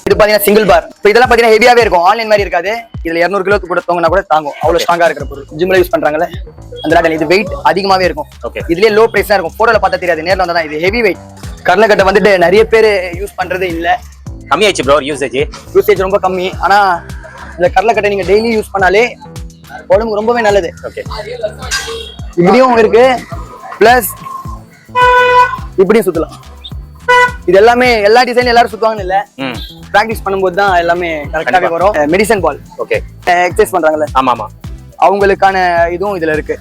இது பாத்தீங்கன்னா சிங்கிள் பார். இப்போ இதெல்லாம் பாத்தீங்கன்னா ஹெவியாவே இருக்கும், ஆன்லைன் மாதிரி இருக்காது. இதுல 200 கிலோக்கு கூட தோங்கினா கூட தாங்கும், அவ்வளவு ஸ்ட்ராங்கா இருக்கிற பொருள். ஜிம்ல யூஸ் பண்றாங்கல்ல அந்த ராட். இது வெயிட் அதிகமாவே இருக்கும். இதுலயே லோ பிரைஸ் தான் இருக்கும், போட்டோல பார்த்தா தெரியாது, நேர்ல வந்தா தான் இது ஹெவி வெயிட். கடலைக்கட்டை வந்துட்டு நிறைய பேர் யூஸ் பண்றது இல்ல, கம்மியாச்சு ப்ரோ யூசேஜ் ரொம்ப கம்மி. ஆனா இந்த கடலைக்கட்டை நீங்க டெய்லி யூஸ் பண்ணாலே உடம்புக்கு ரொம்பவே நல்லது. இப்படியும் இருக்கு, பிளஸ் இப்படியும் சுத்தலாம். இது எல்லாமே எல்லா டிசைன் எல்லாரும் சுத்துவாங்கன்னு இல்ல, பிராக்டிஸ் பண்ணும்போது தான் எல்லாமே கரெக்டாவே வரும். மெடிசன் பால் எக்ஸசைஸ் பண்றாங்கல்ல, ஆமா ஆமா, அவங்களுக்கான இதுவும் இதுல இருக்கு.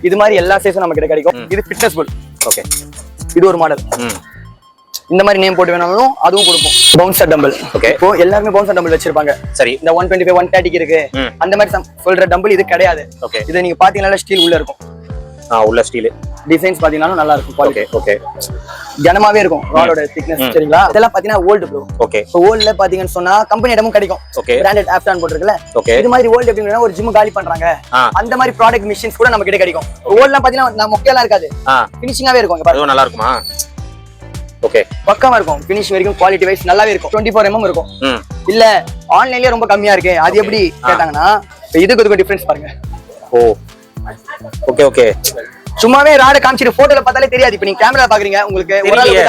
இது மாதிரி எல்லா சைஸும் நம்ம கிட்ட கிடைக்கும். இது ஃபிட்னஸ் பால். இது ஒரு மாடல். இந்த மாதிரி நேம் போட்டு வேணாலும் அதுவும் கொடுப்போம். Bouncer tumble. இப்போ எல்லாருமே பவுன்சர் டம்பிள் வச்சிருப்பாங்க. சரி, இந்த 125 130 இருக்கு, அந்த மாதிரி சொல்ற டம்பிள் இது கிடையாது. இது நீங்க பாத்தீங்கன்னா ஸ்டீல் உள்ள இருக்கும். உள்ள ஸ்டீல் டிசைன்ஸ் பாத்தீங்கன்னா நல்லா இருக்கும், குவாலிட்டி கனமாவே இருக்கும், ராடோட திக்னஸ். சரிங்களா, இதெல்லாம் பாத்தீங்கன்னா ஓல்ட் ப்ரோ. இப்போ ஓல்ட்ல பாத்தீங்கன்னா சொன்னா கம்பெனி இடமும் கிடைக்கும், பிராண்டட் ஆப்டான் போட்டுருக்குல. இது மாதிரி ஓல்ட் எப்படின்னா ஒரு ஜிம் காலி பண்றாங்க, அந்த மாதிரி ப்ராடக்ட் மிஷின்ஸ் கூட நம்ம கிட்ட கிடைக்கும். ஓல்ட்லாம் பாத்தீங்கன்னா மொக்கையெல்லாம் இருக்காது, ஃபினிஷிங்காவே இருக்கும். பாருங்க, நல்லா இருக்குமா? பக்கமா இருக்கும், ஃபினிஷ் வரைக்கும் குவாலிட்டி வைஸ் நல்லாவே இருக்கும். 24 mm இருக்கும். இல்ல ஆன்லைன்லயே ரொம்ப கம்மியா இருக்கு, அது எப்படி கேட்டாங்கன்னா இதுக்கு டிஃபரன்ஸ் பாருங்க. சும்மாவே ராட காமிச்சிட்டு போட்டோல பார்த்தாலே தெரியாது. இப்ப நீங்க கேமரா பாக்குறீங்க, உங்களுக்கு ஓரளவுக்கு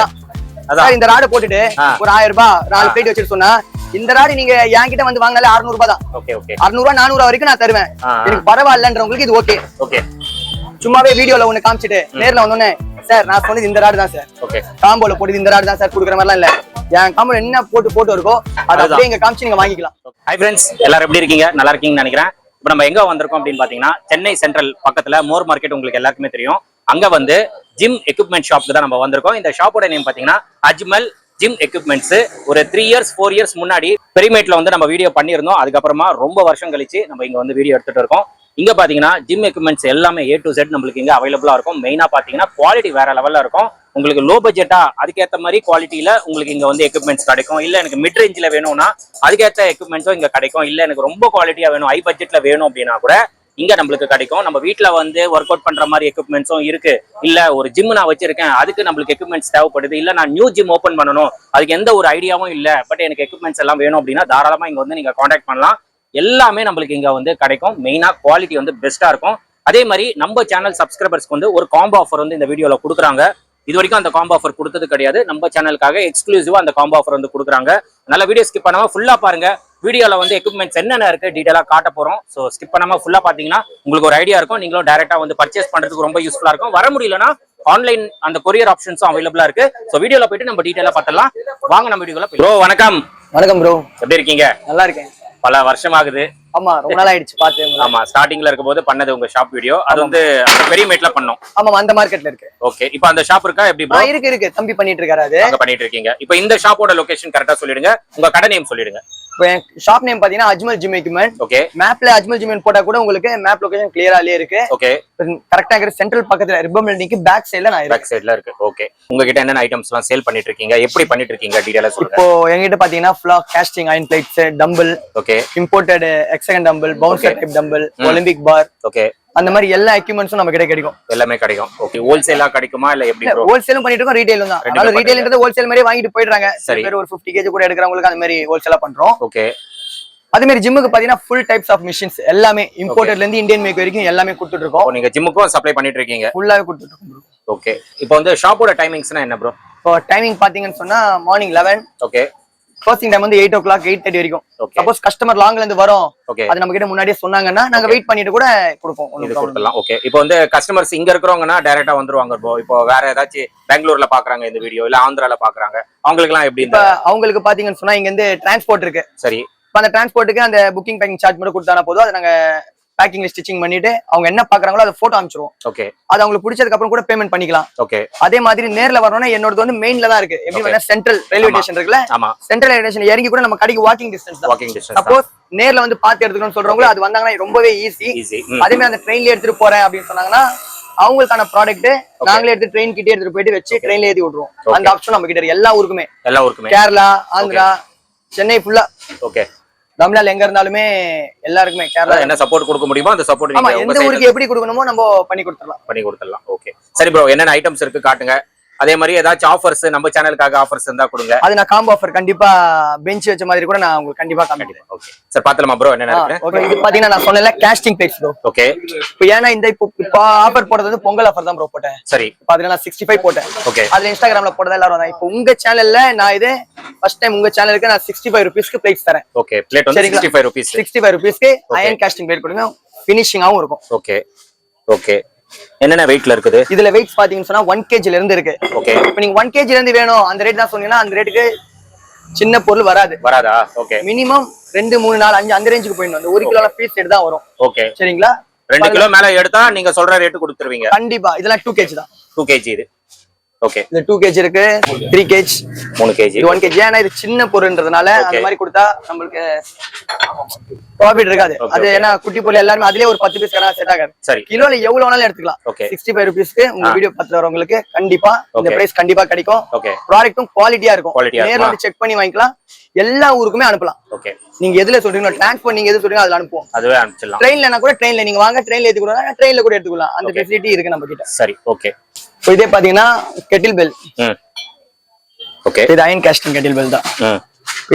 தான் இந்த ராட போட்டுட்டு ஒரு 1000 ரூபாய் 4 பிளேட் வச்சுட்டு சொன்னா, இந்த ராடு நீங்க என்கிட்ட வந்து வாங்கல 600 ரூபாய் தான். 600 ரூபாய் 400 வரைக்கும் நான் தருவேன், எனக்கு பரவாயில்லன்றவங்களுக்கு இது ஓகே. சும்மாவே வீடியோல ஒண்ணு காமிச்சிட்டு நேர்ல வந்தோடனே, சார் நான் சொன்னது இந்த ராடு தான் சார், காம்போல போட்டு இந்த ராடு தான் சார் குடுக்குற மாதிரிலாம் இல்ல. என் காம்போல என்ன போட்டோ இருக்கோ அதை அப்படியே இங்க காமிச்சு நீங்க வாங்கிக்கலாம். ஹை ஃப்ரெண்ட்ஸ், எல்லாரும் எப்படி இருக்கீங்க? நல்லா இருக்கீங்கன்னு நினைக்கிறேன். இப்போ நம்ம எங்க வந்திருக்கோம் அப்படின்னு பாத்தீங்கன்னா, சென்னை சென்ட்ரல் பக்கத்துல மோர் மார்க்கெட் உங்களுக்கு எல்லாருக்குமே தெரியும். அங்க வந்து ஜிம் எக்யூப்மெண்ட் ஷாப்க்கு தான் நம்ம வந்திருக்கோம். இந்த ஷாப்போட நேம் பாத்தீங்கன்னா அஜ்மல் ஜிம் எக்யூப்மெண்ட்ஸ். ஒரு 3 இயர்ஸ் 4 இயர்ஸ் முன்னாடி பெரிமேட்ல வந்து நம்ம வீடியோ பண்ணியிருந்தோம். அதுக்கப்புறமா ரொம்ப வருஷம் கழிச்சு நம்ம இங்க வந்து வீடியோ எடுத்துட்டு இருக்கோம். இங்க பாத்தீங்கன்னா ஜிம் எக்யூப்மெண்ட்ஸ் எல்லாமே A to Z நம்மளுக்கு இங்க அவைலபிளா இருக்கும். மெயினா பாத்தீங்கன்னா குவாலிட்டி வேற லெவல்ல இருக்கும். உங்களுக்கு லோ பட்ஜெட்டா அதுக்கேற்ற மாதிரி குவாலிட்டியில உங்களுக்கு இங்க வந்து எக்யூப்மெண்ட்ஸ் கிடைக்கும். இல்ல எனக்கு மிட் ரேஞ்சில வேணும்னா அதுக்கேற்ற எக்யூப்மெண்ட்ஸும் இங்க கிடைக்கும். இல்ல எனக்கு ரொம்ப குவாலிட்டியா வேணும், ஹை பட்ஜெட்ல வேணும் அப்படின்னா கூட இங்க நம்மளுக்கு கிடைக்கும். நம்ம வீட்டுல வந்து ஒர்க் அவுட் பண்ற மாதிரி எக்யூப்மெண்ட்ஸும் இருக்கு. இல்ல ஒரு ஜிம் நான் வச்சிருக்கேன், அதுக்கு நம்மளுக்கு எக்யூப்மெண்ட்ஸ் தேவைப்படுது. இல்ல நான் நியூ ஜிம் ஓபன் பண்ணணும், அதுக்கு எந்த ஒரு ஐடியாவும் இல்ல, பட் எனக்கு எக்யூப்மெண்ட்ஸ் எல்லாம் வேணும் அப்படின்னா தாராளமா இங்க வந்து நீங்க கான்டாக்ட் பண்ணலாம். எல்லாமே நம்மளுக்கு இங்க வந்து கிடைக்கும். மெயினா குவாலிட்டி வந்து பெஸ்டா இருக்கும். அதே மாதிரி நம்ம சேனல் சப்ஸ்கிரைபர்ஸ்க்கு வந்து ஒரு காம்போ ஆஃபர் வந்து இந்த வீடியோல கொடுக்குறாங்க. இது வரைக்கும் அந்த காம்போ ஆஃபர் கொடுத்தது கிடையாது. நம்ம சேனலுக்காக எக்ஸ்க்ளூசிவா அந்த காம்போ ஆஃபர் வந்து கொடுக்குறாங்க. நல்ல வீடியோ ஸ்கிப் பண்ணாம ஃபுல்லா பாருங்க. வீடியோல வந்து எக்யூப்மெண்ட்ஸ் என்னென்ன இருக்கு டீடைலா காட்ட போறோம். ஸோ ஸ்கிப் பண்ணாம ஃபுல்லா பாத்தீங்கன்னா உங்களுக்கு ஒரு ஐடியா இருக்கும். நீங்களும் டைரக்டா வந்து பர்ச்சேஸ் பண்றதுக்கு ரொம்ப யூஸ்ஃபுல்லா இருக்கும். வர முடியலன்னா ஆன்லைன் அந்த கொரியர் ஆப்ஷன்ஸும் அவைலபிளா இருக்கு. ஸோ வீடியோல போயிட்டு நம்ம டீடைலா பார்த்தலாம். வாங்க நம்ம வீடியோல. ப்ரோ வணக்கம். வணக்கம் ப்ரோ, எப்படி இருக்கீங்க? நல்லா இருக்கேன். பல வருஷம் ஆகுது. ஆமா, ரொம்ப நாள் ஆயிடுச்சு பாத்து. ஆமா, ஸ்டார்டிங்ல இருக்கும்போது பண்ணது உங்க ஷாப் வீடியோ, அது வந்து பெரியமேட்ல பண்ணோம். ஆமா, அந்த மார்க்கெட்ல இருக்கு. ஓகே, இப்போ அந்த ஷாப் இருக்கா எப்படி ப்ரோ? இருக்கு, தம்பி பண்ணிட்டு இருக்காரு. அது அங்க பண்ணிட்டு இருக்கீங்க. இப்போ இந்த ஷாப்போட லொகேஷன் கரெக்ட்டா சொல்லிடுங்க, உங்க கடை நேம் சொல்லிடுங்க. இப்போ ஷாப் நேம் பாத்தீங்கன்னா அஜ்மல் ஜிம் எக்யூப்மெண்ட். ஓகே, மேப்ல அஜ்மல் ஜிம் போட்டா கூட உங்களுக்கு மேப் லொகேஷன் கிளியராலே இருக்கு. ஓகே, கரெக்ட்டா இருக்கு. சென்ட்ரல் பக்கத்துல ரிப்பன் பில்டிங்க்கு பேக் சைடுல நான் இருக்கேன். பேக் சைடுல இருக்கு. ஓகே, உங்ககிட்ட என்னென்ன ஐட்டம்ஸ்லாம் சேல் பண்ணிட்டு இருக்கீங்க, எப்படி பண்ணிட்டு இருக்கீங்க டீடைலா சொல்லுங்க. இப்போ எங்ககிட்ட பாத்தீங்கன்னா ஃப்ளாக், casting iron plates, dumbbell, okay, imported hexagon dumbbell, bouncer type dumbbell, Olympic bar, okay, அந்த மாதிரி எல்லா எக்யூப்மெண்ட்ஸும் நம்ம கிட்ட கிடைக்கும். எல்லாமே கிடைக்கும். ஓகே, ஹோல்சேலா கிடைக்குமா இல்ல எப்படி ப்ரோ? ஹோல்சேலும் பண்ணிட்டு இருக்கோம், ரீட்டைலும் தான். அதனால ரீட்டைல்ன்றது ஹோல்சேல் மாதிரி வாங்கிட்டு போயிடுறாங்க. சில பேர் ஒரு 50 kg கூட எடுக்கிறவங்களுக்கு அந்த மாதிரி ஹோல்சேலா பண்றோம். ஓகே, அதே மாதிரி ஜிம்முக்கு பாத்தீங்கன்னா ஃபுல் டைப்ஸ் ஆஃப் மிஷின்ஸ் எல்லாமே இம்போர்ட்டட்ல இருந்து இந்தியன் மேக் வரைக்கும் எல்லாமே கொடுத்துட்டு இருக்கோம். நீங்க ஜிம்முக்கும் சப்ளை பண்ணிட்டு இருக்கீங்க? ஃபுல்லாவே கொடுத்துட்டு இருக்கோம். ஓகே, இப்போ வந்து ஷாப்போட டைமிங்ஸ்னா என்ன ப்ரோ? இப்போ டைமிங் பாத்தீங்கன்னு சொன்னா மார்னிங் 11. ஓகே, க்ளோசிங் டைம் வந்து 8 o'clock 8:30 வரைக்கும். சப்போஸ் கஸ்டமர் லாங்ல இருந்து வரோம், அது நம்ம கிட்ட முன்னாடியே சொன்னாங்கன்னா நாங்க வெயிட் பண்ணிட்டு கூட கொடுப்போம். இது கொடுத்துடலாம். ஓகே, இப்போ வந்து கஸ்டமர்ஸ் இங்க இருக்கிறவங்கன்னா டைரக்டா வந்துருவாங்க ப்ரோ. இப்போ வேற ஏதாச்சும் பெங்களூர்ல பாக்குறாங்க இந்த வீடியோ, இல்ல ஆந்திரால பாக்குறாங்க, அவங்களுக்கு எல்லாம் எப்படி? அவங்களுக்கு பாத்தீங்கன்னு சொன்னா இங்க இருந்து டிரான்ஸ்போர்ட் இருக்கு. சரி, அந்த டிரான்ஸ்போர்ட்டுக்கு அந்த புக்கிங் பேக்கிங் சார்ஜ் மட்டும் கொடுத்தானா போதும். அதை நாங்க பேக்கிங்ல ஸ்டிச்சிங் பண்ணிட்டு அவங்க என்ன பாக்குறாங்களோ அதை போட்டோ அனுப்பிச்சிருவோம். ஓகே, அது அவங்களுக்கு பிடிச்சதுக்கு அப்புறம் கூட பேமெண்ட் பண்ணிக்கலாம். ஓகே, அதே மாதிரி நேர்ல வரணும்னா என்னோடது வந்து மெயின்ல தான் இருக்கு. எப்படி வேணா சென்ட்ரல் ரயில்வே ஸ்டேஷன் இருக்குல்ல, சென்ட்ரல் ரயில்வே ஸ்டேஷன் இறங்கி கூட நம்ம கடைக்கு வாக்கிங் டிஸ்டன்ஸ் தான். சப்போஸ் நேர்ல வந்து பாத்து எடுத்துக்கணும்னு சொல்றவங்களோ அது வந்தாங்கன்னா ரொம்பவே ஈஸி. அதே மாதிரி அந்த ட்ரெயின்ல எடுத்துட்டு போறேன் அப்படின்னு சொன்னாங்கன்னா அவங்களுக்கான ப்ராடக்ட் நாங்களே எடுத்து ட்ரெயின் கிட்டே எடுத்துட்டு போயிட்டு வச்சு ட்ரெயின்ல ஏத்தி விட்டுருவோம். அந்த ஆப்ஷன் நம்ம கிட்ட எல்லா ஊருக்குமே, கேரளா, ஆந்திரா, சென்னை ஃபுல்லா. ஓகே, தமிழ்நாடு எங்க இருந்தாலுமே எல்லாருக்குமே கேரளா என்ன சப்போர்ட் கொடுக்க முடியுமோ அந்த சப்போர்ட் நீங்க எந்த ஊருக்கு எப்படி கொடுக்கணுமோ நம்ம பண்ணி கொடுத்துடலாம். ஓகே, சரி ப்ரோ, என்னென்ன ஐட்டம்ஸ் இருக்கு காட்டுங்க. அதே மாதிரி ஏதாச்சும் ஆஃபர்ஸ் நம்ம சேனலுக்காக ஆஃபர்ஸ் இருந்தா கொடுங்க. அது நான் காம்போ ஆஃபர் கண்டிப்பா பெஞ்ச் வச்ச மாதிரி கூட நான் உங்களுக்கு கண்டிப்பா காமிக்கிறேன். ஓகே சார், பாத்தலாமா ப்ரோ என்ன இருக்கு? ஓகே, இது பாத்தீங்கன்னா நான் சொன்னல காஸ்டிங் பிளேட்ஸ் ப்ரோ. ஓகே, இப்போ ஏன்னா இந்த இப்போ ஆஃபர் போடுறது வந்து பொங்கல் ஆஃபர் தான் ப்ரோ போட்டேன். சரி, பாத்தீங்கன்னா 65 போட்டேன். ஓகே, அதுல இன்ஸ்டாகிராம்ல போடுறதா எல்லாரும் தான். இப்போ உங்க சேனல்ல நான் இது ஃபர்ஸ்ட் டைம் உங்க சேனலுக்கு நான் 65 ரூபீஸ்க்கு பிளேட்ஸ் தரேன். ஓகே, பிளேட் வந்து 65 ரூபீஸ். 65 ரூபீஸ்க்கு அயன் காஸ்டிங் பிளேட் கொடுங்க, ஃபினிஷிங்காவும் இருக்கும். ஓகே ஓகே, என்னென்ன வெயிட்ல இருக்குது? இதுல வெயிட்ஸ் பாத்தீங்கன்னு சொன்னா 1 kg ல இருந்து இருக்கு. ஓகே, இப்போ நீங்க 1 kg ல இருந்து வேணும் அந்த ரேட் தான் சொன்னீங்கன்னா அந்த ரேட்டுக்கு சின்ன பொருள் வராதா? ஓகே, மினிமம் 2 3 4 5 அந்த ரேஞ்சுக்கு போயிடணும். அந்த 1 கிலோல பீஸ் எடுத்து தான் வரும். ஓகே, சரிங்களா? 2 கிலோ மேல எடுத்தா நீங்க சொல்ற ரேட் கொடுத்துருவீங்க. கண்டிப்பா. இதெல்லாம் 2 kg தான். 2 kg இது. ஓகே, இது 2 kg இருக்கு, 3 kg, 3 kg, இது 1 kg. ஏன்னா இது சின்ன பொருள்ன்றதுனால அந்த மாதிரி கொடுத்தா நம்மளுக்கு ப்ராஃபிட் இருக்காது. அது ஏன்னா குட்டி பொருள் எல்லாரும் அதுலயே ஒரு 10 பீஸ் கடை செட் ஆகாது. சரி, கிலோல எவ்வளவு வேணாலும் எடுத்துக்கலாம். 65 ரூபீஸ்க்கு உங்க வீடியோ பார்த்து வரவங்களுக்கு கண்டிப்பா இந்த பிரைஸ் கண்டிப்பா கிடைக்கும். ஓகே, ப்ராடக்ட்டும் குவாலிட்டியா இருக்கும். நேர்ல வந்து செக் பண்ணி வாங்கிக்கலாம். எல்லா ஊருக்குமே அனுப்பலாம். ஓகே, நீங்க எதுல சொல்றீங்களோ டிரான்ஸ்போர்ட் நீங்க எது சொல்றீங்களோ அதுல அனுப்புவோம். அதுவே அனுப்பிச்சிடலாம். ட்ரெயின்லனா கூட ட்ரெயின்ல நீங்க வாங்க, ட்ரெயின்ல ஏத்தி கொடுங்க, ட்ரெயின்ல கூட எடுத்துக்கலாம். அந்த ஃபெசிலிட்டி இருக்கு நம்ம கிட்ட. சரி, ஓகே. இப்போ இதே பாத்தீங்கன்னா கெட்டில் பெல். ஓகே, இது அயன் காஸ்டிங் கெட்டில் பெல் தான்.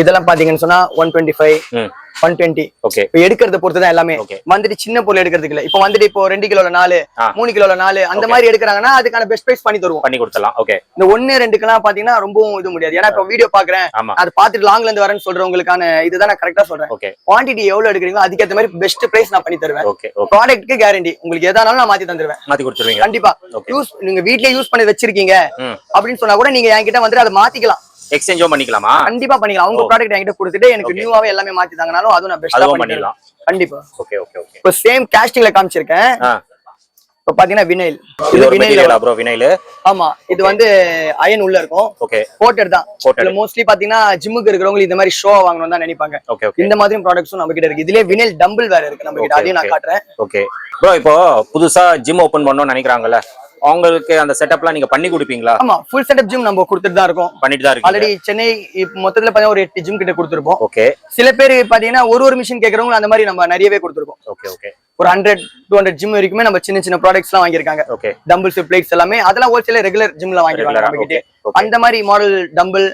இதெல்லாம் பாத்தீங்கன்னு சொன்னா 125, 120. ஓகே, இப்போ எடுக்கிறத பொறுத்து தான் எல்லாமே. வந்துட்டு சின்ன பொருள் எடுக்கிறதுக்கு இல்ல. இப்போ வந்துட்டு இப்போ 2 கிலோல 4, 3 கிலோல 4 அந்த மாதிரி எடுக்கிறாங்கன்னா அதுக்கான பெஸ்ட் பிரைஸ் பண்ணி தருவோம். பண்ணி கொடுத்தலாம். ஓகே, இந்த 1 2க்குலாம் பாத்தீங்கன்னா ரொம்பவும் இது முடியாது. ஏன்னா இப்போ வீடியோ பாக்குறேன், அது பாத்துட்டு லாங்ல இருந்து வரேன்னு சொல்றவங்களுக்கான இதுதான் நான் கரெக்டா சொல்றேன். குவான்டிட்டி எவ்வளவு எடுக்கிறீங்களோ அதுக்கேற்ற மாதிரி பெஸ்ட் பிரைஸ் நான் பண்ணி தருவேன். ப்ராடக்ட்க்கு கேரண்டி. உங்களுக்கு எதானாலும் நான் மாத்தி தந்துருவேன். மாத்தி கொடுத்துருவீங்க கண்டிப்பா. யூஸ் நீங்க வீட்லயே யூஸ் பண்ணி வச்சிருக்கீங்க அப்படின்னு சொன்னா கூட நீங்க என்கிட்ட வந்துட்டு அதை மாத்திக்கலாம். எக்ஸ்சேஞ்சும் பண்ணிக்கலாமா? கண்டிப்பா பண்ணிக்கலாம். உங்க ப்ராடக்ட் என்கிட்ட கொடுத்துட்டு எனக்கு நியூவாவே எல்லாமே மாத்தி தாங்கனாலும் அதுவும் நான் பெஸ்டா பண்ணிடலாம். கண்டிப்பா. Okay okay okay. இப்போ சேம் காஸ்டிங்ல காமிச்சிருக்கேன். இப்போ பாத்தீங்கன்னா வினைல். இது வினைல் ப்ரோ, வினைல். ஆமா, இது வந்து அயன் உள்ள இருக்கும். ஓகே, கோட்டட் தான். இதுல மோஸ்ட்லி பாத்தீங்கன்னா ஜிம்முக்கு இருக்கிறவங்க இந்த மாதிரி ஷோ வாங்கணும் தான் நினைப்பாங்க. Okay okay. இந்த மாதிரி ப்ராடக்ட்ஸும் நம்ம கிட்ட இருக்கு. இதுலயே வினைல் டம்பிள் வேற இருக்கு நம்ம கிட்ட. அதையும் நான் காட்டுறேன். ஓகே ப்ரோ, இப்போ புதுசா ஜிம் ஓபன் பண்ணனும்னு நினைக்கிறாங்கல்ல, அவங்களுக்கு அந்த செட்டப்லாம் நீங்க பண்ணி கொடுப்பீங்களா? ஆமா, ஃபுல் செட்டப் ஜிம் நம்ம கொடுத்துட்டு தான் இருக்கோம். பண்ணிட்டு தான் இருக்கீங்க. ஆல்ரெடி சென்னை மொத்தத்துல பாத்தீங்கன்னா ஒரு 8 ஜிம் கிட்ட கொடுத்துருப்போம். ஓகே, சில பேர் பாத்தீங்கன்னா ஒரு மிஷின் கேக்குறவங்க அந்த மாதிரி நம்ம நிறையவே கொடுத்துருக்கோம். Okay okay. ஒரு 100 200 ஜிம் வரைக்குமே நம்ம சின்ன சின்ன ப்ராடக்ட்ஸ் எல்லாம் வாங்கியிருக்காங்க. ஓகே, டம்பிள்ஸ், பிளேட்ஸ் எல்லாமே அதெல்லாம் ஹோல்சேல் ரெகுலர் ஜிம்ல வாங்கிடுவாங்க நம்ம கிட்ட. அந்த மாதிரி model tumble,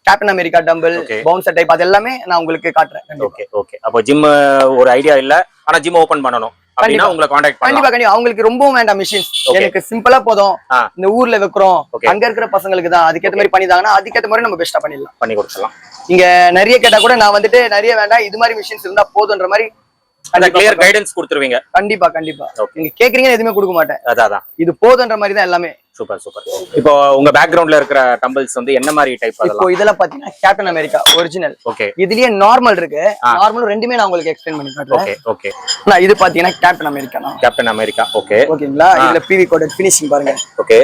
captain America tumble, bouncer type அது எல்லாமே நான் உங்களுக்கு காட்டுறேன். Okay okay. அப்போ ஜிம் ஒரு ஐடியா இல்ல, ஆனா ஜிம் ஓபன் பண்ணனும் அப்படினா உங்களை கான்டாக்ட் பண்ணலாம். கண்டிப்பா கண்டிப்பா. அவங்களுக்கு ரொம்பவும் வேண்டாம் மிஷின்ஸ், எனக்கு சிம்பிளா போதும், இந்த ஊர்ல வைக்கிறோம், அங்க இருக்கிற பசங்களுக்கு தான், அதுக்கேற்ற மாதிரி பண்ணிதாங்கன்னா அதுக்கேற்ற மாதிரி நம்ம பெஸ்டா பண்ணிடலாம், பண்ணி கொடுத்துடலாம். இங்க நிறைய கேட்டா கூட நான் வந்துட்டு நிறைய வேண்டாம், இது மாதிரி மிஷின்ஸ் இருந்தா போதுன்ற மாதிரி அந்த கிளியர் கைடன்ஸ் கொடுத்துருவீங்க. கண்டிப்பா கண்டிப்பா. நீங்க கேக்குறீங்க எதுவுமே கொடுக்க மாட்டேன். அதான் இது போதுன்ற மாதிரி தான் எல்லாமே. Super super. இப்போ உங்க பேக்ரவுண்ட்ல இருக்கிற டம்பிள்ஸ் வந்து என்ன மாதிரி டைப்? இப்போ இதெல்லாம் பாத்தீங்கன்னா கேப்டன் அமெரிக்கா ஒரிஜினல். ஓகே. இதுலயே நார்மல் இருக்கு, நார்மல் ரெண்டுமே நான் உங்களுக்கு எக்ஸ்பிளைன் பண்ணி காட்டுறேன். Okay okay. நான் இது பாத்தீங்கன்னா captain America. Captain America. Okay ஓகேங்களா. இதுல பிவி கோட் ஃபினிஷிங் பாருங்க. ஓகே,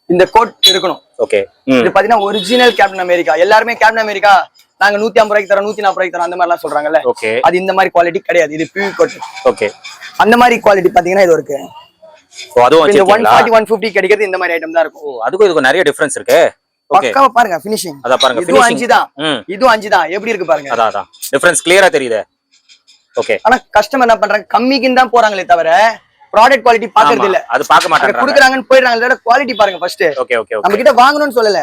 இந்த கோட் இருக்கணும். ஓகே. இது பாத்தீங்கன்னா ஒரிஜினல் கேப்டன் அமெரிக்கா. எல்லாருமே கேப்டன் அமெரிக்கா நாங்க 150 ரூபாய்க்கு தரோம், 140 ரூபாய்க்கு தரோம் அந்த மாதிரி எல்லாம் சொல்றாங்கல்ல. அது இந்த மாதிரி குவாலிட்டி கிடையாது. இது பிவி கோட். ஓகே. அந்த மாதிரி குவாலிட்டி பாத்தீங்கன்னா இது இருக்கு. அதுவும் 140 150 கிடைக்கிறது இந்த மாதிரி ஐட்டம் தான் இருக்கும். அதுக்கு இதுக்கு நிறைய டிஃபரன்ஸ் இருக்கு. பக்காவா பாருங்க ஃபினிஷிங். அத பாருங்க, இது 5 தான், இது 5 தான். எப்படி இருக்கு பாருங்க. அதான் டிஃபரன்ஸ் கிளியரா தெரியுது. ஓகே. ஆனா கஸ்டமர் என்ன பண்றாங்க, கம்மிக்கு தான் போறாங்களே தவிர ப்ராடக்ட் குவாலிட்டி பாக்குறது இல்ல. அது பார்க்க மாட்டாங்க, குடுக்குறாங்கன்னு போயிடுறாங்க. இதோட குவாலிட்டி பாருங்க ஃபர்ஸ்ட். Okay okay. நம்ம கிட்ட வாங்கணும்னு சொல்லல,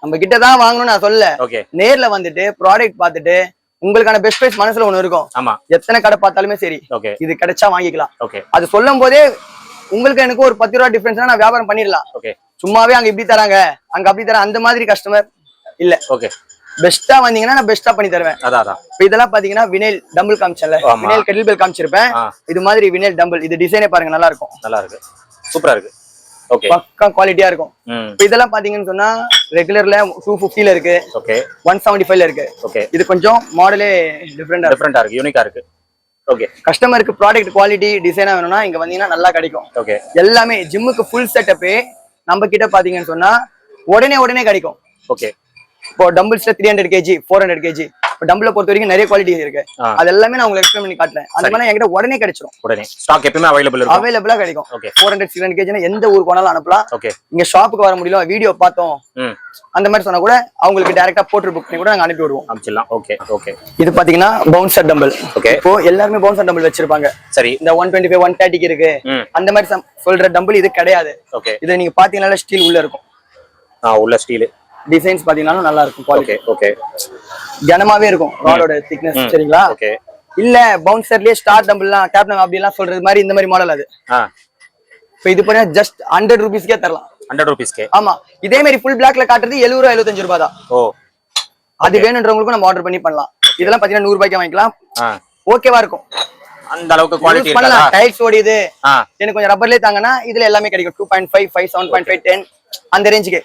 நம்ம கிட்ட தான் வாங்கணும்னு நான் சொல்லல. நேர்ல வந்துட்டு ப்ராடக்ட் பார்த்துட்டு உங்களுக்கான பெஸ்ட் பிரைஸ் மனசுல ஒண்ணு இருக்கும். ஆமா, எத்தனை கடை பார்த்தாலுமே சரி இது கிடைச்சா வாங்கிக்கலாம். அது சொல்லும் போதே உங்களுக்கு எனக்கு ஒரு 10 ரூபா டிஃபரன்ஸ்னா நான் வியாபாரம் பண்ணிடலாம். சும்மாவே அங்க இப்படி தராங்க அங்க அப்படி தராங்க அந்த மாதிரி கஸ்டமர் இல்ல. ஓகே, பெஸ்டா வந்தீங்கன்னா நான் பெஸ்டா பண்ணி தருவேன். அதான் இப்போ இதெல்லாம் பாத்தீங்கன்னா வினைல் டம்பிள் காமிச்சல, வினைல் கெட்டில் பெல் காமிச்சிருப்பேன். இது மாதிரி வினைல் டம்பிள், இது டிசைனே பாருங்க, நல்லா இருக்கும். நல்லா இருக்கு, சூப்பரா இருக்கு. ஓகே, பக்கா குவாலிட்டியா இருக்கும். இப்போ இதெல்லாம் பாத்தீங்கன்னு சொன்னா ரெகுலர்ல 250 ல இருக்கு. ஓகே, 175 ல இருக்கு. ஓகே, இது கொஞ்சம் மாடலே டிஃபரெண்டா இருக்கு, யூனிக்கா இருக்கு. ஓகே, கஸ்டமருக்கு ப்ராடக்ட் குவாலிட்டி டிசைனா வேணும்னா இங்க வந்தீங்கன்னா நல்லா கிடைக்கும். ஓகே, எல்லாமே ஜிம்முக்கு ஃபுல் செட்டப்பே நம்ம கிட்ட பாத்தீங்கன்னு சொன்னா உடனே கிடைக்கும். ஓகே, இப்போ டம்பிள்ஸ்ல 300 kg 400 kg இப்போ டம்பிள பொறுத்த வரைக்கும் நிறைய குவாலிட்டி இருக்கு. அது எல்லாமே நான் உங்களுக்கு எக்ஸ்பிளைன் பண்ணி காட்டுறேன். அந்த மாதிரி என்கிட்ட உடனே கிடைச்சிரும். உடனே ஸ்டாக் எப்பவுமே அவைலபிளா கிடைக்கும். 400 600 kg எந்த ஊருக்கு போனாலும் அனுப்பலாம். ஓகே, இங்க ஷாப்புக்கு வர முடியல, வீடியோ பார்த்தோம் அந்த மாதிரி சொன்னா கூட அவங்களுக்கு டைரக்டா போர்டல் புக் பண்ணி கூட நாங்க அனுப்பி விடுவோம், அனுப்பிடலாம். Okay okay. இது பாத்தீங்கன்னா பவுன்சர் டம்பிள். ஓகே, இப்போ எல்லாருமே பவுன்சர் டம்பிள் வச்சிருப்பாங்க. சரி, இந்த 125 130 இருக்கு அந்த மாதிரி சொல்ற டம்பிள் இது கிடையாது. ஓகே, இது நீங்க பாத்தீங்கன்னா ஸ்டீல் உள்ள இருக்கும். உள்ள ஸ்டீல் டிசைன்ஸ் பாத்தீங்கன்னா நல்லா இருக்கும் குவாலிட்டி. ஓகே கனமாவே இருக்கும் ராடோட திக்னஸ். சரிங்களா? ஓகே. இல்ல பவுன்சர்லயே ஸ்டார் டம்பிள்லாம் கேப்டன் அப்படி எல்லாம் சொல்றது மாதிரி இந்த மாதிரி மாடல் அது. இப்போ இது பண்ணா ஜஸ்ட் 100 ரூபீஸ்க்கே தரலாம். 100 ரூபீஸ்க்கே. ஆமா. இதே மாதிரி ஃபுல் பிளாக்ல காட்டுறது 70 ரூபா 75 ரூபா தான். ஓ, அது வேணுன்றவங்களுக்கும் நம்ம ஆர்டர் பண்ணி பண்ணலாம். இதெல்லாம் பாத்தீங்கன்னா 100 ரூபாய்க்கு வாங்கிக்கலாம். ஓகேவா இருக்கும். அந்த அளவுக்கு குவாலிட்டி பண்ணலாம். டைல்ஸ் ஓடிது எனக்கு கொஞ்சம் ரப்பர்லயே தாங்கன்னா இதுல எல்லாமே கிடைக்கும். 2.5 5 7.5 10 அந்த ரேஞ்சுக்கு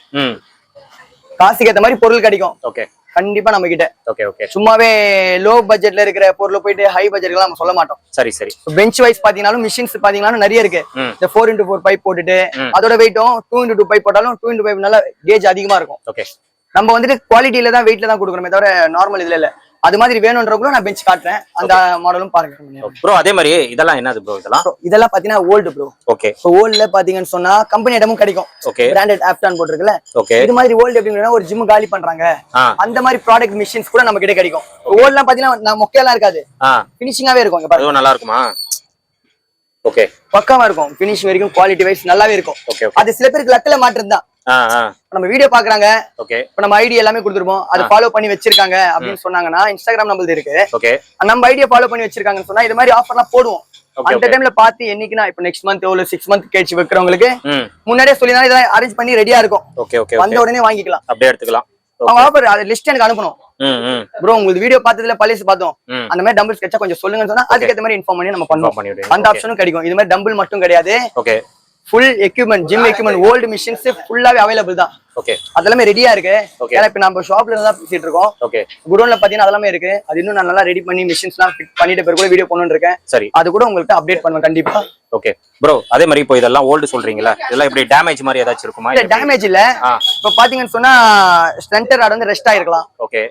காசுக்கு ஏத்த மாதிரி பொருள் கிடைக்கும். ஓகே, கண்டிப்பா நம்ம கிட்ட. Okay okay. சும்மாவே லோ பட்ஜெட்ல இருக்கிற பொருள் போயிட்டு ஹை பட்ஜெட்லாம் நம்ம சொல்ல மாட்டோம். சரி சரி. பெஞ்ச் வைஸ் பாத்தீங்கன்னாலும் மிஷின்ஸ் பாத்தீங்கன்னா நிறைய இருக்கு. இந்த 4x4 பைப் போட்டுட்டு அதோட வெயிட்டும் 2x2 பைப் போட்டாலும் 2x பைப் நல்ல கேஜ் அதிகமா இருக்கும். ஓகே. நம்ம வந்துட்டு குவாலிட்டியில தான் வெயிட்ல தான் கொடுக்கணுமே தவிர நார்மல் இதுல இல்ல. அது மாதிரி வேணும்ன்றவங்களும் நான் பெஞ்ச் காட்டுறேன். அந்த மாடலும் பாருங்க ப்ரோ. அதே மாதிரி இதெல்லாம் என்னது ப்ரோ? இதெல்லாம் பாத்தீங்கன்னா ஓல்டு ப்ரோ. ஓகே. ஓல்ட்ல பாத்தீங்கன்னு சொன்னா கம்பெனி இடமும் கிடைக்கும். ஓகே. பிராண்டட் ஆப்டான் போட்டுருக்குல. ஓகே. இது மாதிரி ஓல்டு எப்படின்னா ஒரு ஜிம் காலி பண்றாங்க அந்த மாதிரி ப்ராடக்ட் மிஷின்ஸ் கூட நம்ம கிட்ட கிடைக்கும். ஓல்ட்லாம் பாத்தீங்கன்னா மொக்கையெல்லாம் இருக்காது. ஃபினிஷிங்காவே இருக்கும். இங்க பாருங்க. நல்லா இருக்குமா? ஓகே. பக்காவா இருக்கும். ஃபினிஷிங் வரைக்கும் குவாலிட்டி வைஸ் நல்லாவே இருக்கும். ஓகே. அது சில பேருக்கு லக்கல மாற்றது தான். நம்ம வீடியோ பாக்குறாங்க. ஓகே. இப்ப நம்ம ஐடி எல்லாமே கொடுத்துருப்போம். அது ஃபாலோ பண்ணி வச்சிருக்காங்க அப்படின்னு சொன்னாங்கன்னா இன்ஸ்டாகிராம் நம்மளது இருக்கு. ஓகே. நம்ம ஐடியா ஃபாலோ பண்ணி வச்சிருக்காங்கன்னு சொன்னா இது மாதிரி ஆஃபர்லாம் போடுவோம். அந்த டைம்ல பாத்து என்னைக்குனா இப்ப நெக்ஸ்ட் மந்த் ஒரு 6 மந்த் கேட்ச் வைக்கிறவங்களுக்கு முன்னாடியே சொல்லி தான் இதெல்லாம் அரேஞ்ச் பண்ணி ரெடியா இருக்கும். Okay okay. வந்த உடனே வாங்கிக்கலாம். அப்படியே எடுத்துக்கலாம். அவங்க ஆஃபர் அது லிஸ்ட் எனக்கு அனுப்பணும். ப்ரோ உங்களுக்கு வீடியோ பார்த்ததுல பழைய பார்த்தோம் அந்த மாதிரி டம்பிள்ஸ் கிடைச்சா கொஞ்சம் சொல்லுங்கன்னு சொன்னா அதுக்கு ஏத்த மாதிரி இன்ஃபார்ம் பண்ணி நம்ம பண்ணுவோம். அந்த ஆப்ஷனும் கிடைக்கும். இது மாதிரி டம்பிள் மட்டும் கிடையாது. Okay. Full equipment gym equipment old machines ஃபுல்லாவே அவைலபிள் தான். ஓகே. அதெல்லாமே ரெடியா இருக்கு. ஏன்னா இப்ப நம்ம ஷாப்ல இருந்து தான் பேசிட்டு இருக்கோம். ஓகே. குடோன்ல பாத்தீங்கன்னா அதெல்லாமே இருக்கு. அது இன்னும் நான் நல்லா ரெடி பண்ணி மிஷின்ஸ்லாம் ஃபிட் பண்ணிட்டு பிறகு கூட வீடியோ பண்ணனும்னு இருக்கேன். சரி. அது கூட உங்களுக்கு அப்டேட் பண்ணுவேன் கண்டிப்பா. Okay bro. அதே மாதிரி இப்போ இதெல்லாம் ஓல்டு சொல்றீங்களா? இதெல்லாம் எப்படி டேமேஜ் மாதிரி ஏதாச்சும் இருக்குமா? இல்ல டேமேஜ் இல்ல. இப்போ பாத்தீங்கன்னு சொன்னா ஸ்டென்டர் ராட் வந்து ரெஸ்ட் ஆயிருக்கலாம். ஓகே.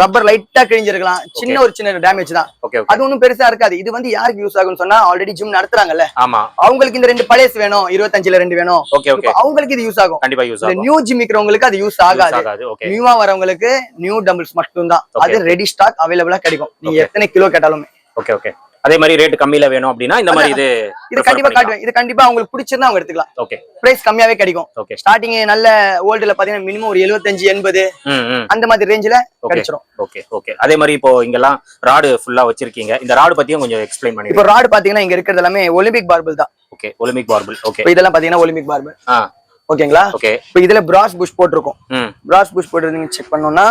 ரப்பர் லைட்டா கிழிஞ்சிருக்கலாம். ஒரு சின்ன டேமேஜ் தான். அது ஒன்னும் பெருசா இருக்காது. இது வந்து யாருக்கு யூஸ் ஆகும்னு சொன்னா ஆல்ரெடி ஜிம் நடத்துறாங்கல்ல. ஆமா. அவங்களுக்கு இந்த 2 பழைய வேணும் 25ல 2 வேணும். Okay okay. அவங்களுக்கு இது யூஸ் ஆகும். கண்டிப்பா யூஸ் ஆகும். நியூ ஜிம் இருக்கிறவங்களுக்கு அது யூஸ் ஆகாது. நியூவா வரவங்களுக்கு நியூ டம்பிள்ஸ் மட்டும் தான். அது ரெடி ஸ்டாக் அவைலபிளா கிடைக்கும். நீங்க எத்தனை கிலோ கேட்டாலுமே. Okay okay. அதே மாதிரி ரேட் கம்மியில வேணும் அப்படின்னா இந்த மாதிரி இது கண்டிப்பா காட்டுவேன். இது கண்டிப்பா உங்களுக்கு பிடிச்சிருந்தா அவங்க எடுத்துக்கலாம். ஓகே. பிரைஸ் கம்மியாவே கிடைக்கும். ஓகே. ஸ்டார்டிங் நல்ல ஓல்டுல பாத்தீங்கன்னா மினிமம் ஒரு 75 80 அந்த மாதிரி ரேஞ்சில கிடைச்சிரும். Okay okay. அதே மாதிரி இப்போ இங்கெல்லாம் ராடு ஃபுல்லா வச்சிருக்கீங்க. இந்த ராடு பத்தியும் கொஞ்சம் எக்ஸ்பிளைன் பண்ணி. இப்போ ராடு பாத்தீங்கன்னா இங்க இருக்கிறது எல்லாமே ஒலிம்பிக் மார்பிள் தான். ஓகே. Olympic marble. ஓகே. இப்போ இதெல்லாம் பாத்தீங்கன்னா ஒலிம்பிக் மார்பிள். ஓகேங்களா? ஓகே. இப்போ இதுல பிராஸ் புஷ் போட்டுருக்கும். பிராஸ் புஷ் போட்டு நீங்க செக் பண்ணனும்னா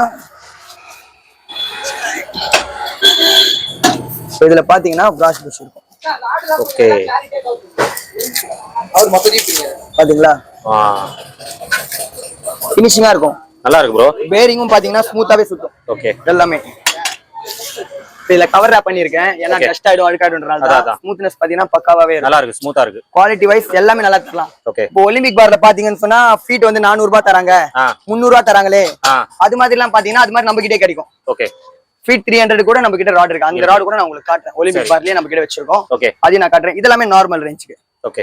இதுல பாத்தீங்கன்னா பிராஸ் புஷ் இருக்கும். ஓகே. அவர் மொத்தடி பாத்தீங்களா? ஃபினிஷிங்கா இருக்கும். நல்லா இருக்கு ப்ரோ. பேரிங்கும் பாத்தீங்கன்னா ஸ்மூத்தாவே சுத்தும். ஓகே. எல்லாமே இதுல கவர் ராப் பண்ணிருக்கேன். ஏன்னா டஸ்ட் ஆயிடும் அழுக்காயிடும்ன்றனால ஸ்மூத்னஸ் பாத்தீங்கன்னா பக்காவாவே இருக்கு. நல்லா இருக்கு. ஸ்மூத்தா இருக்கு. குவாலிட்டி வைஸ் எல்லாமே நல்லா தரலாம். ஓகே. இப்போ ஒலிம்பிக் பார்ல பாத்தீங்கன்னு சொன்னா ஃபீட் வந்து 400 ரூபாய் தராங்க 300 ரூபாய் தராங்களே அது மாதிரி எல்லாம் பாத்தீங்கன்னா அது மாதிரி நம்ம கிட்டே கிடைக்கும். ஓகே. ஃபீட் 300 கூட நம்ம கிட்ட ராட் இருக்கு. அந்த ராட் கூட நான் உங்களுக்கு காட்டுறேன். ஒலிம்பிக் பார்லயே நம்ம கிட்ட வச்சிருக்கோம். ஓகே. அதையும் நான் காட்டுறேன். இதெல்லாம் நார்மல் ரேஞ்சுக்கு. ஓகே.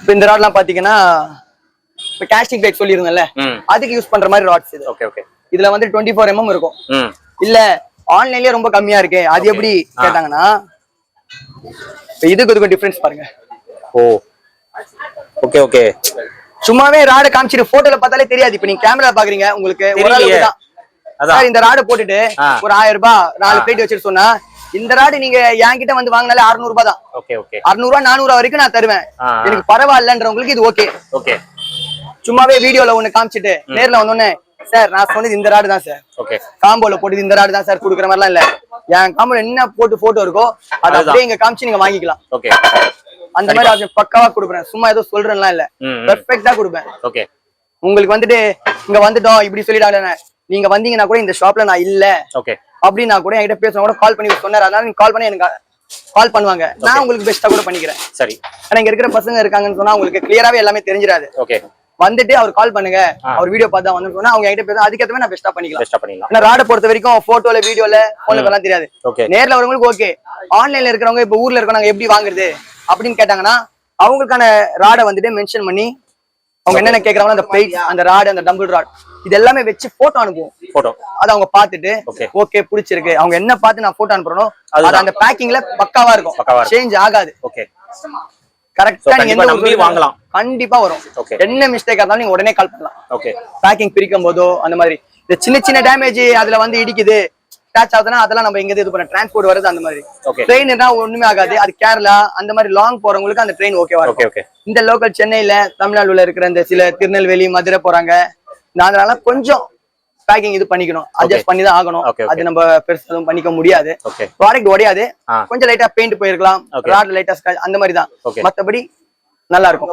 இப்போ இந்த ராட்லாம் பாத்தீங்கன்னா இப்போ காஸ்டிங் பிளேட் சொல்லிருந்தேன்ல அதுக்கு யூஸ் பண்ற மாதிரி ராட்ஸ் இது. Okay okay. இதுல வந்து 24 mm இருக்கும். இல்ல ஆன்லைன்லயே ரொம்ப கம்மியா இருக்கு அது எப்படி கேட்டாங்கன்னா இதுக்கு இதுக்கு டிஃபரன்ஸ் பாருங்க. ஓ ஓகே ஓகே. சும்மாவே ராட காமிச்சிட்டு போட்டோல பார்த்தாலே தெரியாது. இப்போ நீங்க கேமரா பாக்குறீங்க உங்களுக்கு ஓரளவுக்கு தான். அதான் இந்த ராட போட்டுட்டு ஒரு 1000 ரூபாய் 4 பிளேட் வச்சிட்டு சொன்னா இந்த ராடு நீங்க என்கிட்ட வந்து வாங்கினாலே 600 ரூபாய் தான். Okay okay. 600 ரூபாய் 400 ரூபாய் வரைக்கும் நான் தருவேன். எனக்கு பரவாயில்லன்றவங்களுக்கு இது ஓகே. ஓகே. சும்மாவே வீடியோல ஒண்ணு காமிச்சிட்டு நேர்ல வந்தோடனே சார் நான் சொன்னது இந்த ராடு தான் சார். ஓகே. காம்போல போட்டு இந்த ராடு தான் சார் குடுக்குற மாதிரிலாம் இல்ல. என் காம்போல என்ன போட்டு போட்டோ இருக்கோ அதை அப்படியே இங்க காமிச்சு நீங்க வாங்கிக்கலாம். ஓகே. அந்த மாதிரி ஆப்ஷன் பக்காவா கொடுப்பேன். சும்மா ஏதோ சொல்றேன்லாம் இல்ல. பெர்ஃபெக்ட்டா கொடுப்பேன். ஓகே. உங்களுக்கு வந்துட்டு இங்க வந்துட்டோம் இப்படி சொல்லிடாங்க. நீங்க வந்தீங்கன்னா கூட இந்த ஷாப்ல நான் இல்ல ஓகே அப்படின்னா கூட என்கிட்ட பேசுனா கூட கால் பண்ணி சொன்னாரு. அதனால நீங்க கால் பண்ணி எனக்கு கால் பண்ணுவாங்க. நான் உங்களுக்கு பெஸ்டா கூட பண்ணிக்கிறேன். சரி. ஆனா இங்க இருக்கிற பசங்க இருக்காங்கன்னு சொன்னா உங்களுக்கு கிளியராவே எல்லாமே தெரிஞ்சிராது. ஓகே. வந்துட்டு அவர் கால் பண்ணுங்க அவர் வீடியோ பார்த்தா வந்து சொன்னா அவங்க என்கிட்ட பேச அதுக்கேற்ற மாதிரி நான் பெஸ்டா பண்ணிக்கலாம். ஆனா ராட பொறுத்த வரைக்கும் போட்டோல வீடியோல போன்ல எல்லாம் தெரியாது. நேர்ல வரவங்களுக்கு ஓகே. ஆன்லைன்ல இருக்கிறவங்க இப்ப ஊர்ல இருக்கவங்க எப்படி வாங்குறது அப்படின்னு கேட்டாங்கன்னா அவங்களுக்கான ராட வந்துட்டு மென்ஷன் பண்ணி அவங்க என்னென்ன கேக்குறாங்களோ அந்த பிளேட் அந்த ராட் அந்த டம்பிள் ராட் இது எல்லாமே வச்சு போட்டோ அனுப்புவோம். போட்டோ அத அவங்க பாத்துட்டு ஓகே பிடிச்சிருக்கு அவங்க என்ன பார்த்து நான் போட்டோ அனுப்புறனோ அது அந்த பேக்கிங்ல பக்காவா இருக்கும். சேஞ்ச் ஆகாது. ஓகே. கரெக்டா நீங்க எந்த நம்பி வாங்கலாம். கண்டிப்பா வரும். என்ன மிஸ்டேக் இருந்தாலும் நீங்க உடனே கால் பண்ணலாம். ஓகே. பேக்கிங் பிரிக்கும் போதோ அந்த மாதிரி இந்த சின்ன சின்ன டேமேஜ் அதுல வந்து இடிக்குது ஸ்கிராச் ஆகுதுன்னா அதெல்லாம் நம்ம எங்க இது பண்ண டிரான்ஸ்போர்ட் வருது அந்த மாதிரி. ட்ரெயின்னா ஒண்ணுமே ஆகாது. அது கேரளா அந்த மாதிரி லாங் போறவங்களுக்கு அந்த ட்ரெயின் ஓகேவா இருக்கும். இந்த லோக்கல் சென்னையில தமிழ்நாடுல இருக்கிற இந்த சில திருநெல்வேலி மதுரை போறாங்க அதனால கொஞ்சம் பேக்கிங் இது பண்ணிக்கணும். அட்ஜஸ்ட் பண்ணி தான் ஆகணும். அது நம்ம பெருசா பண்ணிக்க முடியாது. ப்ராடக்ட் உடையாது. கொஞ்சம் லைட்டா பெயிண்ட் போயிருக்கலாம், ராட் லைட்டா ஸ்கிராச் அந்த மாதிரி தான். மத்தபடி நல்லா இருக்கும்.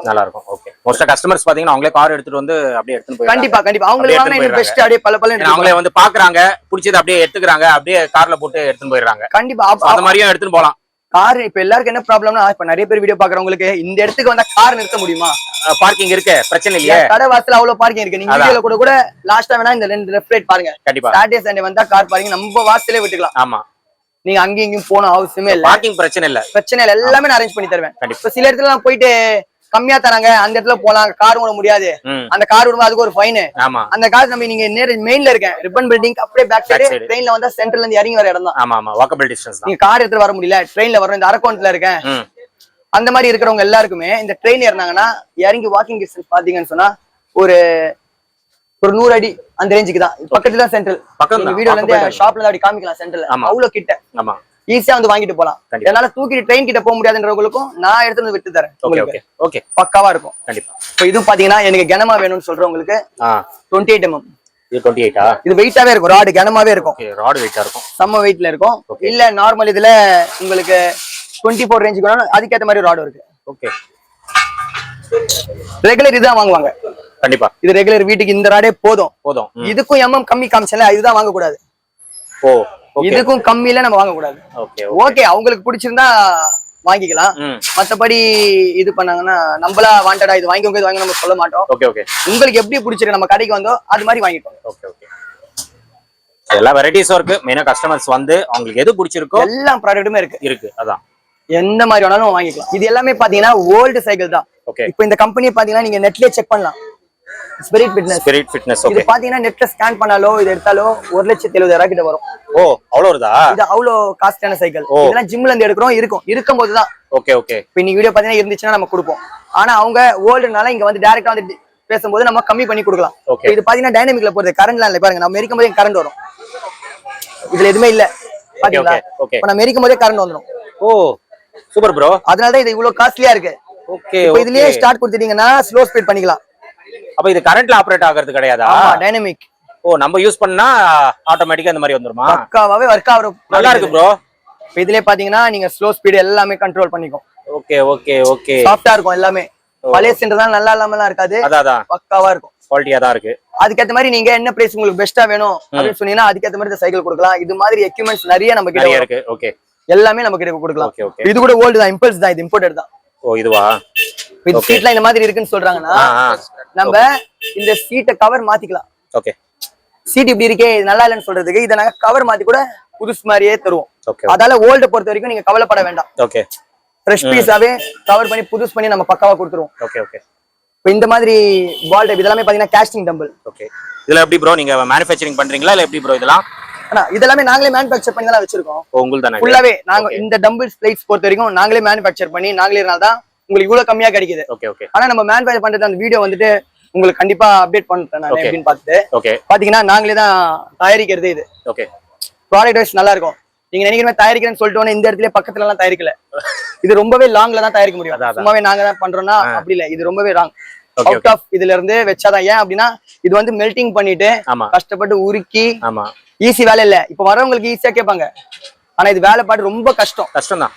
ஓகே. மோஸ்டா கஸ்டமர்ஸ் பாத்தீங்கன்னா அவங்களே கார் எடுத்துட்டு வந்து அப்படியே எடுத்துட்டு போய் கண்டிப்பா அவங்களுக்கு வாங்க இன்னும் பெஸ்ட் அப்படியே பல அவங்களே வந்து பாக்குறாங்க, பிடிச்சது அப்படியே எடுத்துக்கறாங்க, அப்படியே கார்ல போட்டு எடுத்துட்டு போயிடுறாங்க. கண்டிப்பா அந்த மாதிரியும் எடுத்துட்டு போலாம். கார் இப்ப எல்லாருக்கும் என்ன ப்ராப்ளம்னா இப்ப நிறைய பேர் வீடியோ பாக்குறவங்களுக்கு இந்த இடத்துக்கு வந்தா கார் நிறுத்த முடியுமா? பார்க்கிங் இருக்கு, பிரச்சனை இல்லையே. கடை வாசல்ல அவ்வளவு பார்க்கிங் இருக்கு. நீங்க வீடியோல கூட லாஸ்டா வேணா இந்த ரெண்டு லெஃப்ட் ரைட் பாருங்க. சாட்டர்டே சண்டே வந்தா கார் பார்க்கிங் நம்ம வாசல்லே விட்டுக்கலாம். ஆமா. நீங்க அங்கேயும் இங்கேயும் போன அவசியமே இல்ல. பார்க்கிங் பிரச்சனை இல்ல. எல்லாமே நான் அரேஞ்ச் பண்ணி தருவேன். இப்ப சில இடத்துல நான் போயிட்டு கம்மியா தராங்க அந்த இடத்துல போலாம், கார் ஓட முடியாது, அந்த கார் விடும்போது அதுக்கு ஒரு ஃபைன். அந்த கார் நம்ம நீங்க நேர மெயின்ல இருக்கேன் ரிப்பன் பில்டிங் அப்படியே பேக் சைடு ட்ரெயின்ல வந்தா சென்டர்ல இருந்து இறங்கி வர இடம் தான். ஆமா ஆமா வாக்கபிள் டிஸ்டன்ஸ் தான். நீங்க கார் எடுத்து வர முடியல ட்ரெயின்ல வர இந்த அரக்கோணத்துல இருக்கேன் அந்த மாதிரி இருக்கிறவங்க எல்லாருக்குமே இந்த ட்ரெயின் ஏறினாங்கன்னா இறங்கி வாக்கிங் டிஸ்டன்ஸ் பாத்தீங்கன்னு சொன்னா ஒரு 100 அடி அந்த ரேஞ்சுக்கு தான். பக்கத்துல தான் சென்ட்ரல். நீங்க வீடியோல இருந்து ஷாப்ல இருந்து அப்படி காமிக்கலாம் சென்ட்ரல். அவ்வளவு கிட்ட. ஆமா. ஈஸியா வந்து வாங்கிட்டு போலாம். என்னால தூக்கிட்டு ட்ரெயின் கிட்ட போக முடியாதுன்றவங்களுக்கும் நான் எடுத்து வந்து விட்டு தரேன். ஓகே பக்காவா இருக்கும். கண்டிப்பா. இப்போ இது பாத்தீங்கன்னா எனக்கு கனமா வேணும்னு சொல்றவங்களுக்கு 28 mm. இது 28ஆ? இது வெயிட்டாவே இருக்கும். ராட் கனமாவே இருக்கும். ஓகே, ராட் வெயிட்டா இருக்கும். செம்ம வெயிட்ல இருக்கும். இல்ல நார்மல் இதுல உங்களுக்கு 24 ரேஞ்சுக்கு வேணும் அதுக்கேத்த மாதிரி ராட் இருக்கு. ஓகே. ரெகுலர் இதுதான் வாங்குவாங்க. கண்டிப்பா. இது ரெகுலர் வீட்டுக்கு இந்த ராடே போதும். இதுக்கும் mm கம்மி காமிச்சல இதுதான் வாங்க கூடாது. ஓ, இதுக்கும் கம்மியில நம்ம வாங்க கூடாது. ஓகே அவங்களுக்கு பிடிச்சிருந்தா வாங்கிக்கலாம். மத்தபடி இது பண்ணாங்கன்னா நம்மளா வாண்டடா இது வாங்கிக்கோங்க இது வாங்கி நம்ம சொல்ல மாட்டோம். உங்களுக்கு எப்படி பிடிச்சிருக்கு நம்ம கடைக்கு வந்தோ அது மாதிரி வாங்கிட்டோம். எல்லா வெரைட்டிஸும் இருக்கு. மெயினா கஸ்டமர்ஸ் வந்து அவங்களுக்கு எது பிடிச்சிருக்கோ எல்லா ப்ராடக்ட்டுமே இருக்கு. அதான் எந்த மாதிரி வேணாலும் வாங்கிக்கலாம். இது எல்லாமே பாத்தீங்கன்னா ஓல்டு சைக்கிள் தான். இப்போ இந்த கம்பெனி பாத்தீங்கன்னா நீங்க நெட்லயே செக் பண்ணலாம். Spirit fitness. இது பாத்தீங்கன்னா நெட்ல ஸ்கேன் பண்ணாலோ இது எடுத்தாலோ 1,70,000 கிட்ட வரும். ஓ அவ்வளவு வருதா? இது அவ்வளவு காஸ்டான சைக்கிள். இதெல்லாம் ஜிம்ல இருந்து எடுக்கிறோம் இருக்கும்போது தான். இப்போ நீங்க வீடியோ பாத்தீங்கன்னா இருந்துச்சுன்னா நம்ம கொடுப்போம். ஆனா அவங்க ஓல்டுனால இங்க வந்து டைரக்டா வந்து பேசும்போது நம்ம கம்மி பண்ணி கொடுக்கலாம். இது பாத்தீங்கன்னா டைனமிக்ல போறது கரண்ட்லாம் இல்ல பாருங்க. நம்ம எரிக்கும் போதே கரண்ட் வரும். இதுல எதுவுமே இல்ல பாத்தீங்களா? இப்ப நம்ம எரிக்கும் போதே கரண்ட் வந்துடும். ஓ சூப்பர் ப்ரோ. அதனாலதான் இது இவ்வளவு காஸ்ட்லியா இருக்கு. இப்போ இதுலயே ஸ்டார்ட் கொடுத்துட்டீங்கன்னா ஸ்லோ ஸ்பீட் பண்ணிக்கலாம். அப்ப இது கரண்ட்ல ஆபரேட் ஆகிறது கிடையாதா? டைனமிக். ஓ நம்ம யூஸ் பண்ணா ஆட்டோமேட்டிக்கா இந்த மாதிரி வந்துருமா? பக்காவாவே வர்க் ஆகும். நல்லா இருக்கு ப்ரோ. இதுலயே பாத்தீங்கன்னா நீங்க ஸ்லோ ஸ்பீட் எல்லாமே கண்ட்ரோல் பண்ணிக்கும். ஓகே சாஃப்ட்டா இருக்கும் எல்லாமே. பழைய சென்டர்லாம் நல்லா இல்லாமலாம் இருக்காது. அதான் பக்காவா இருக்கும். குவாலிட்டியா தான் இருக்கு. அதுக்கேத்த மாதிரி நீங்க என்ன பிரைஸ் உங்களுக்கு பெஸ்டா வேணும் அப்படின்னு சொன்னீங்கன்னா அதுக்கேத்த மாதிரி இந்த சைக்கிள் கொடுக்கலாம். இது மாதிரி எக்யூப்மெண்ட்ஸ் நிறைய நம்ம கிட்ட இருக்கு. ஓகே எல்லாமே நம்ம கிட்ட கொடுக்கலாம். இது கூட ஓல்டு தான், இம்பல்ஸ் தான், இது இம்போர்ட்டட் தான். ஓ இதுவா? இது சீட்ல இந்த மாதிரி இருக்குன்னு சொல்றாங்கன்னா நம்ம இந்த சீட்டை கவர் மாத்திக்கலாம். ஓகே சீட் இப்படி இருக்கே இது நல்லா இல்லைன்னு சொல்றதுக்கு இதை நாங்க கவர் மாத்தி கூட புதுசு மாதிரியே தருவோம். அதால ஓல்ட பொறுத்த வரைக்கும் நீங்க கவலைப்பட வேண்டாம். ஓகே ஃப்ரெஷ் பீஸாவே கவர் பண்ணி புதுசு பண்ணி நம்ம பக்காவா கொடுத்துருவோம். ஓகே இப்போ இந்த மாதிரி பால் டைப் இதெல்லாம் பாத்தீங்கன்னா காஸ்டிங் டம்பிள். ஓகே இதுல எப்படி ப்ரோ நீங்க மேனுஃபேக்சரிங் பண்றீங்களா இல்ல எப்படி ப்ரோ இதெல்லாம்? இதெல்லாமே நாங்களே மேனுஃபேக்சர் பண்ணி தான் வச்சிருக்கோம். உங்களுக்கு தானே ஃபுல்லாவே நாங்க இந்த டம்பிள்ஸ் பிளேட்ஸ் பொறுத்த வரைக்கும் நாங்களே மேனுஃபேக்சர் பண்ணி நாங்களே தான் உங்களுக்கு இவ்வளவு கம்மியா கிடைக்குது. ஆனா நம்ம மேனுஃபேக்சர் பண்றது அந்த வீடியோ வந்துட்டு உங்களுக்கு கண்டிப்பா அப்டேட் பண்றேன் நான் எப்படின்னு பார்த்துட்டு. பாத்தீங்கன்னா நாங்களே தான் தயாரிக்கிறது. இது ப்ராடக்ட் வைஸ் நல்லா இருக்கும். நீங்க நினைக்கிற மாதிரி தயாரிக்கிறேன்னு சொல்லிட்டு இந்த இடத்துல பக்கத்துல எல்லாம் தயாரிக்கல. இது ரொம்பவே லாங்ல தான் தயாரிக்க முடியும். சும்மாவே நாங்க தான் பண்றோம்னா அப்படி இல்ல. இது ரொம்பவே லாங் அவுட் ஆஃப் இதுல இருந்து வச்சாதான். ஏன் அப்படின்னா இது வந்து மெல்டிங் பண்ணிட்டு கஷ்டப்பட்டு உருக்கி ஈஸி வேலை இல்ல. இப்ப வரவங்களுக்கு ஈஸியா கேட்பாங்க. ஆனா இது வேலை பாட்டு ரொம்ப கஷ்டம் தான்.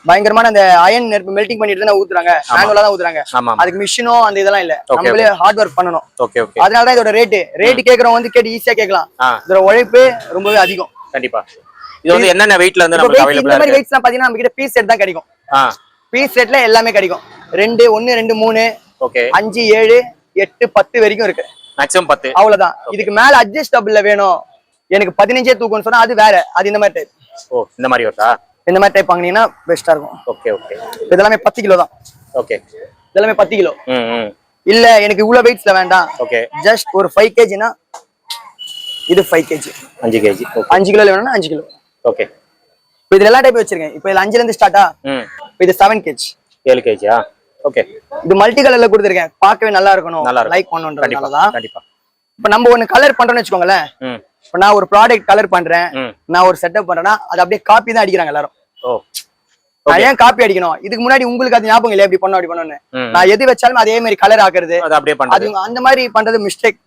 பயங்கரமான அந்த அயன் நெருப்பு மெல்டிங் பண்ணிட்டு தான் ஊத்துறாங்க. மேனுவலா தான் ஊத்துறாங்க. அதுக்கு மிஷினோ அந்த இதெல்லாம் இல்ல. நம்மளே ஹார்ட் ஒர்க் பண்ணணும். அதனாலதான் இதோட ரேட் கேக்குறவங்க வந்து கேட்டு ஈஸியா கேட்கலாம். இதோட உழைப்பு ரொம்பவே அதிகம். கண்டிப்பா. இது வந்து என்னென்ன வெயிட்ல இருந்து நமக்கு அவேலபிளா இருக்கு? வெயிட்ஸ் எல்லாம் பாத்தீங்கன்னா நம்ம கிட்ட பீஸ் செட் தான் கிடைக்கும். பீஸ் செட்ல எல்லாமே கிடைக்கும். 2 1 2 3 5 7 8 10 வரைக்கும் இருக்கு. மேக்ஸிமம் 10 அவ்வளவுதான். இதுக்கு மேல அட்ஜஸ்டபிள்ல வேணும் எனக்கு 15 தூக்கும்னு சொன்னா அது வேற. அது இந்த மாதிரி டைப். ஓ இந்த மாதிரி வருதா? இந்த மாதிரி டைப் வாங்குனீங்கன்னா பெஸ்டா இருக்கும். ஓகே இதெல்லாம் 10 கிலோ தான். ஓகே இதெல்லாம் 10 கிலோ. இல்ல எனக்கு இவ்வளவு வெயிட்ஸ்ல வேண்டாம். ஓகே ஜஸ்ட் ஒரு 5 kgனா இது 5 kg 5 kg 5 கிலோல வேணும்னா 5 கிலோ. ஓகே இப்போ இதுல எல்லா டைப் வச்சிருக்கேன். இப்போ இதுல 5ல இருந்து ஸ்டார்ட்டா. இது 7 kg 7 kg. ஓகே. இது மல்டி கலர்ல கொடுத்துருக்கேன், பார்க்கவே நல்லா இருக்கணும், லைக் பண்ணணும்ன்றதுனாலதான். கண்டிப்பா. இப்ப நம்ம ஒண்ணு கலர் பண்றோம்னு வச்சுக்கோங்களேன். இப்ப நான் ஒரு ப்ராடக்ட் கலர் பண்றேன், நான் ஒரு செட்டப் பண்றேன்னா அது அப்படியே காப்பி தான் அடிக்கிறாங்க எல்லாரும். நான் ஏன் காப்பி அடிக்கணும்? இதுக்கு முன்னாடி உங்களுக்கு அது ஞாபகம் இல்லையா எப்படி பண்ணணும் அப்படி பண்ணணும்னு? நான் எது வச்சாலும் அதே மாதிரி கலர் ஆக்குறது, அது அந்த மாதிரி பண்றது மிஸ்டேக்.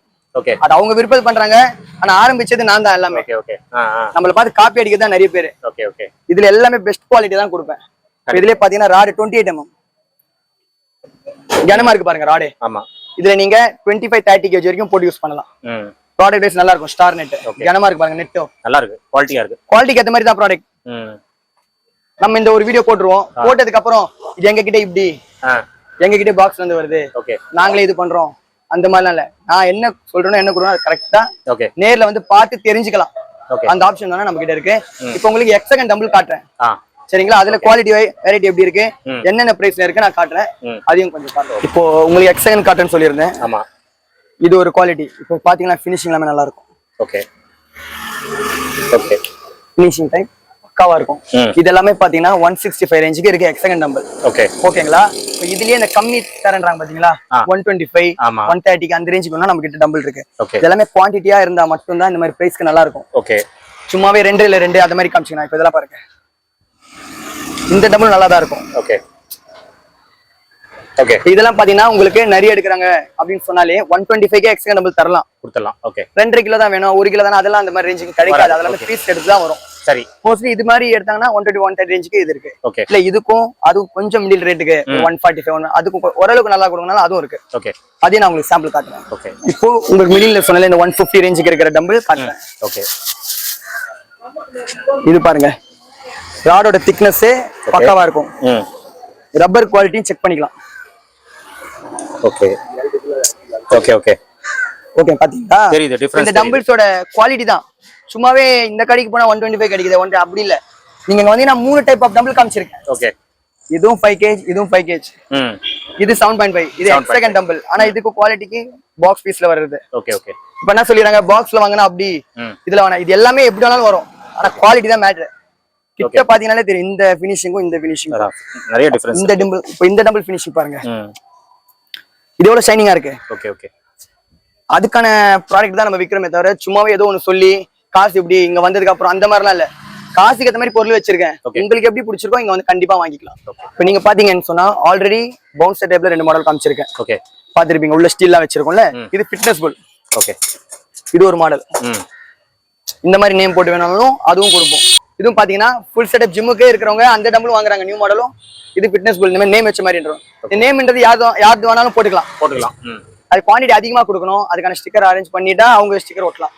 அது அவங்க விருப்பம் பண்றாங்க, ஆனா ஆரம்பிச்சது நான் தான் எல்லாமே. நம்மள பார்த்து காப்பி அடிக்கிறது தான் நிறைய பேரு. இதுல எல்லாமே பெஸ்ட் குவாலிட்டி தான் கொடுப்பேன். இதுலயே பாத்தீங்கன்னா ராடு 28 mm கனமா இருக்கு பாருங்க ராடு. இதுல நீங்க 25-30 kg வரைக்கும் போட்டு யூஸ் பண்ணலாம். ப்ராடக்ட் வைஸ் நல்லா இருக்கும். ஸ்டார் நெட் கனமா இருக்கு பாருங்க, நெட்டும் நல்லா இருக்கு, குவாலிட்டியா இருக்கு. குவாலிட்டிக்கு ஏத்த மாதிரி தான் ப்ராடக்ட். நம்ம இந்த ஒரு வீடியோ போட்டுருவோம், போட்டதுக்கு அப்புறம் இது எங்க கிட்ட இப்படி, எங்க கிட்ட பாக்ஸ்ல இருந்து வருது, நாங்களே இது பண்றோம், அந்த மாதிரிலாம் இல்ல. நான் என்ன சொல்றேனோ என்ன கொடுறேன் கரெக்டா நேர்ல வந்து பார்த்து தெரிஞ்சுக்கலாம். அந்த ஆப்ஷன் தானே நம்ம கிட்ட இருக்கு. இப்போ உங்களுக்கு எக்ஸகன் டம்பிள் காட்டுறேன் சரிங்களா? அதுல குவாலிட்டி வெரைட்டி எப்படி இருக்கு, என்னென்ன பிரைஸ்ல இருக்கு நான் காட்டுறேன், அதையும் கொஞ்சம் பாருங்க. இப்போ உங்களுக்கு எக்ஸகன் காட்டுன்னு சொல்லியிருந்தேன். இது ஒரு குவாலிட்டி. இப்போ பாத்தீங்கன்னா ஃபினிஷிங் எல்லாமே நல்லா இருக்கும். ஃபினிஷிங் டைம் பக்காவா இருக்கும். இது எல்லாமே பாத்தீங்கன்னா 165 ரேஞ்சுக்கு இருக்கு எக்ஸகன் டம்பிள். ஓகேங்களா? இப்போ இதுலயே இந்த கம்மி தரன்றாங்க பாத்தீங்களா, 125 130 அந்த ரேஞ்சுக்கு வேணா நம்ம கிட்ட டம்பிள் இருக்கு. இது எல்லாமே குவான்டிட்டியா இருந்தா மட்டும் தான் இந்த மாதிரி பிரைஸ்க்கு நல்லா இருக்கும். சும்மாவே 2 இல்ல 2 அந்த மாதிரி காமிச்சிங்கன்னா இப்போ இதெல்லாம் பாருங்க, இந்த டம்பிள் நல்லா தான் இருக்கும். இதெல்லாம் பாத்தீங்கன்னா உங்களுக்கு நிறைய எடுக்கிறாங்க அப்படின்னு சொன்னாலே 125 எக்ஸ்ட்ரா டம்பிள் தரலாம், கொடுத்துடலாம். 2.5 கிலோ தான் வேணும், 1 கிலோ தானே, அதெல்லாம் அந்த மாதிரி ரேஞ்சுக்கு கிடைக்காது. அதெல்லாம் பீஸ் எடுத்து தான் வரும். சரி, மோஸ்ட்லி இது மாதிரி எடுத்தாங்கன்னா 120 130 ரேஞ்சுக்கு இது இருக்கு. இல்ல இதுக்கும் அதுவும் கொஞ்சம் மிடில் ரேட்டுக்கு 145 அதுக்கும் ஓரளவுக்கு நல்லா கொடுக்கனால அதுவும் இருக்கு. அதையும் நான் உங்களுக்கு சாம்பிள் காட்டுறேன். இப்போ உங்களுக்கு மிடில் சொன்னால இந்த 150 ரேஞ்சுக்கு இருக்கிற டம்பிள் காட்டுறேன். இது பாருங்க, ராடோட திக்னஸ் பக்காவா இருக்கும். ரப்பர் குவாலிட்டியும் செக் பண்ணிக்கலாம். பாத்தீங்களா இந்த டம்பிள்ஸோட குவாலிட்டி தான். சும்மாவே இந்த கடைக்கு போனா 125 கிடைக்குது, அப்படி இல்ல. நீங்க வந்தீங்கன்னா 3 டைப் ஆஃப் டம்பிள் காமிச்சிருக்கேன். இதுவும் 5 kg, இதுவும் 5 kg, இது 7.5, இது செகண்ட் டம்பிள். ஆனா இதுக்கு குவாலிட்டிக்கு பாக்ஸ் பீஸ்ல வருது. இப்ப என்ன சொல்லிடுறாங்க, பாக்ஸ்ல வாங்கினா அப்படி, இதுல வேணா, இது எல்லாமே எப்படி வேணாலும் வரும், ஆனா குவாலிட்டி தான் மேட்டர். கிட்ட பாத்தீங்கன்னாலே தெரியும் இந்த ஃபினிஷிங்கும் இந்த ஃபினிஷிங் நிறைய டிஃபரன்ஸ். இந்த டம்பிள், இப்போ இந்த டம்பிள் ஃபினிஷிங் பாருங்க, இதோட ஷைனிங்கா இருக்கு. அதுக்கான ப்ராடக்ட் தான் நம்ம விக்கிறோமே தவிர சும்மாவே ஏதோ ஒண்ணு சொல்லி காசு இப்படி இங்க வந்ததுக்கு அப்புறம் அந்த மாதிரிலாம் இல்ல. காசுக்கு ஏத்த மாதிரி பொருள் வச்சிருக்கேன், உங்களுக்கு எப்படி பிடிச்சிருக்கோ இங்க வந்து கண்டிப்பா வாங்கிக்கலாம். இப்போ நீங்க பாத்தீங்கன்னு சொன்னா ஆல்ரெடி பவுன்ஸ் டைப்ல 2 மாடல் காமிச்சிருக்கேன், பாத்துருப்பீங்க. உள்ள ஸ்டீல்லாம் வச்சிருக்கோம்ல, இது ஃபிட்னஸ் புல். இது ஒரு மாடல். இந்த மாதிரி நேம் போட்டு வேணாலும் அதுவும் கொடுப்போம். இதுவும் பாத்தீங்கன்னா ஃபுல் செட்டப் ஜிம்முக்கே இருக்கிறவங்க அந்த டம்பிள் வாங்குறாங்க, நியூ மாடலும். இது ஃபிட்னஸ் புல், இந்த மாதிரி நேம் வச்ச மாதிரி. இந்த நேம்ன்றது யாரு வேணாலும் போட்டுக்கலாம். அது குவான்டிட்டி அதிகமா கொடுக்கணும், அதுக்கான ஸ்டிக்கர் அரேஞ்ச் பண்ணிட்டா அவங்க ஸ்டிக்கர் ஒட்டலாம்.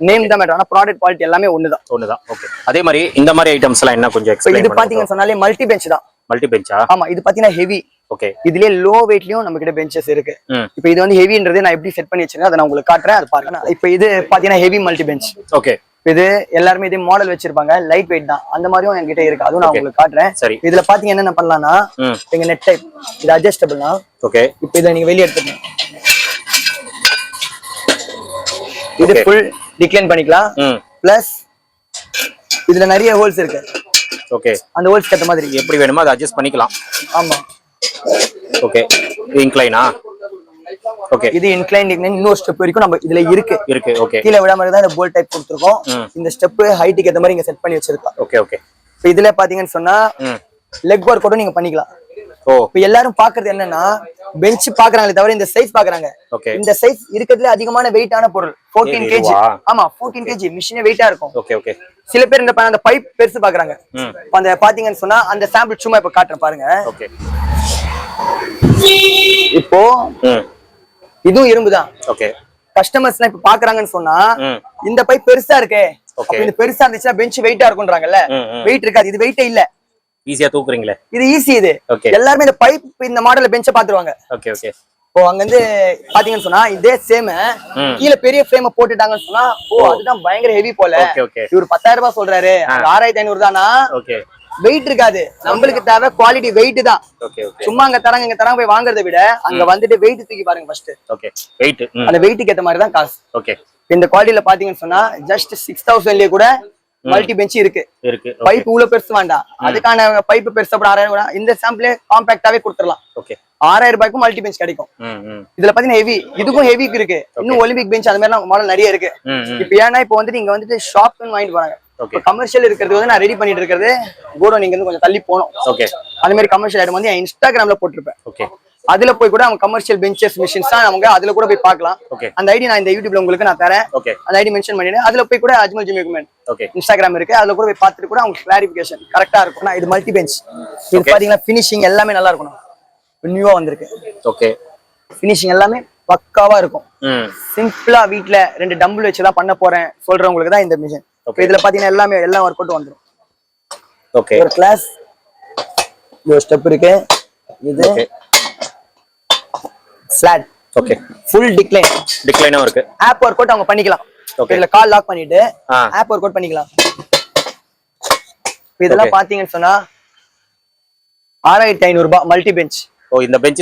நேம் தான் மேட்டர், ஆனா ப்ராடக்ட் குவாலிட்டி எல்லாமே ஒண்ணுதான். அதே மாதிரி இந்த மாதிரி ஐட்டம்ஸ் எல்லாம் என்ன கொஞ்சம் எக்ஸ்பிளைன் இது பாத்தீங்கன்னு சொன்னாலே மல்டி பெஞ்ச் தான். மல்டி பெஞ்சா? ஆமா, இது பாத்தீங்கன்னா ஹெவி. இதுலயே லோ வெயிட்லயும் நம்ம கிட்ட பெஞ்சஸ் இருக்கு. இப்போ இது வந்து ஹெவின்றது நான் எப்படி செட் பண்ணி வச்சிருக்கேன் அதை நான் உங்களுக்கு காட்டுறேன், அது பாருங்க. இப்போ இது பாத்தீங்கன்னா ஹெவி மல்டி பெஞ்ச். இது எல்லாருமே இதே மாடல் வச்சிருப்பாங்க, லைட் வெயிட் தான். அந்த மாதிரியும் என்கிட்ட இருக்கு, அதுவும் நான் உங்களுக்கு காட்டுறேன். இதுல பாத்தீங்க என்னென்ன பண்ணலாம்னா, எங்க நெட் டைப் இது அட்ஜஸ்டபிள்னா. இப்போ இதை நீங்க வெளியே எடுத்துக்கணும், இது ஃபுல் டிக்ளைன் பண்ணிக்கலாம். பிளஸ் இதுல நிறைய ஹோல்ஸ் இருக்கு. அந்த ஹோல்ஸ்க்கு ஏத்த மாதிரி எப்படி வேணுமோ அதை அட்ஜஸ்ட் பண்ணிக்கலாம். ஆமா. இது இன்க்ளைனா? இது இன்க்ளைன். இன்னொரு ஸ்டெப் வரைக்கும் நம்ம இதுல இருக்கு. கீழே விடாம தான் இந்த போல்ட் டைப் கொடுத்துருக்கோம். இந்த ஸ்டெப் ஹைட்டுக்கு ஏத்த மாதிரி இங்க செட் பண்ணி வச்சிருக்கோம். இப்போ இதுல பாத்தீங்கன்னு சொன்னா லெக் ஒர்க் கூட நீங்க பண்ணிக்கலாம். இப்ப எல்லாரும் பாக்குறது என்னன்னா பெஞ்ச் பாக்குறாங்களே தவிர இந்த சைஸ் பாக்குறாங்க. இந்த சைஸ் இருக்கிறதுல அதிகமான வெயிட்டான பொருள் 14 kg. ஆமா, 14 kg மிஷினே வெயிட்டா இருக்கும். சில பேர் இந்த அந்த பைப் பெருசு பாக்குறாங்க. அந்த பாத்தீங்கன்னு சொன்னா அந்த சாம்பிள் சும்மா இப்ப காட்டுறேன் பாருங்க. இப்போ இதுவும் இரும்புதான். கஸ்டமர்ஸ் இப்ப பாக்குறாங்கன்னு சொன்னா இந்த பைப் பெருசா இருக்கு, இந்த பெருசா இருந்துச்சுன்னா பெஞ்ச் வெயிட்டா இருக்கும்ன்றாங்கல்ல. வெயிட் இருக்காது, இது வெயிட்டே இல்ல, ஈஸியா தூக்குறீங்களே. இது ஈஸி. இது எல்லாருமே இந்த பைப் இந்த மாடல்ல பெஞ்ச பாத்துருவாங்க. இப்போ அங்க வந்து பாத்தீங்கன்னு சொன்னா இதே சேம் கீழே பெரிய ஃப்ரேம் போட்டுட்டாங்கன்னு சொன்னா அதுதான் பயங்கர ஹெவி போல. இவர் 10,000 ரூபாய் சொல்றாரு, 6,500 தானா? வெயிட் இருக்காது. நம்மளுக்கு தேவை குவாலிட்டி வெயிட் தான். சும்மா அங்க தராங்க போய் வாங்குறதை விட அங்க வந்துட்டு வெயிட் தூக்கி பாருங்க ஃபர்ஸ்ட். அந்த வெயிட்டுக்கு ஏத்த மாதிரி தான் காசு. இந்த குவாலிட்டில பாத்தீங்கன்னு சொன்னா ஜஸ்ட் 6,000லயே கூட மல்டி பெஞ்ச் இருக்கு. பைப் இவ்வளவு பெருசு வேண்டாம், அதுக்கான பைப் பெருசா 6000 இந்த சாம்பிளே காம்பாக்டாவே கொடுத்துடலாம். 6000 ரூபாய்க்கு மல்டி பெஞ்ச் கிடைக்கும். இதுல பாத்தீங்கன்னா ஹெவி, இதுக்கும் ஹெவிக்கு இருக்கு. இன்னும் ஒலிம்பிக் பெஞ்ச் அந்த மாதிரி மாடல் நிறைய இருக்கு. இப்ப ஏன்னா இப்ப வந்துட்டு இங்க வந்துட்டு ஷாப்னு வாங்கிட்டு போறாங்க. கமர்ஷியல் இருக்கிறது வந்து நான் ரெடி பண்ணிட்டு இருக்கிறது கோடவுன் இங்க இருந்து கொஞ்சம் தள்ளி போனோம். அந்த மாதிரி கமர்ஷியல் ஐட்டம் வந்து இன்ஸ்டாகிராம்ல போட்டிருப்பேன். அதுல போய் கூட அவங்க கமர்ஷியல் பெஞ்சஸ் மிஷின்ஸ் தான் அவங்க அதுல கூட போய் பார்க்கலாம். அந்த ஐடி நான் இந்த யூடியூப்ல உங்களுக்கு நான் தரேன். அந்த ஐடி மென்ஷன் பண்ணிடுறேன். அதுல போய் கூட அஜ்மல் ஜிம் எக்யூப்மென்ட் இன்ஸ்டாகிராம் இருக்கு, அதுல கூட போய் பார்த்துட்டு கூட அவங்க கிளாரிபிகேஷன் கரெக்டா இருக்கும். இது மல்டி பெஞ்ச், இது பாத்தீங்கன்னா பினிஷிங் எல்லாமே நல்லா இருக்கும். நியூவா வந்திருக்கு. பினிஷிங் எல்லாமே பக்காவா இருக்கும். சிம்பிளா வீட்ல 2 டம்பிள் வச்சுதான் பண்ண போறேன் சொல்றவங்களுக்கு தான் இந்த மிஷின். இதுல பாத்தீங்கன்னா எல்லாமே எல்லா ஒர்க் அவுட் வந்துரும். ஒரு கிளாஸ் ஒரு ஸ்டெப் இருக்கு. இது ஃபிளாட். ஃபுல் டிக்ளைனும் இருக்கு. ஆப் ஒர்க் அவுட் அவங்க பண்ணிக்கலாம். இதுல கால் லாக் பண்ணிட்டு ஆப் ஒர்க் அவுட் பண்ணிக்கலாம். இதெல்லாம் பாத்தீங்கன்னு சொன்னா 6500 ரூபாய் மல்டி பெஞ்ச். இந்த பெஞ்ச்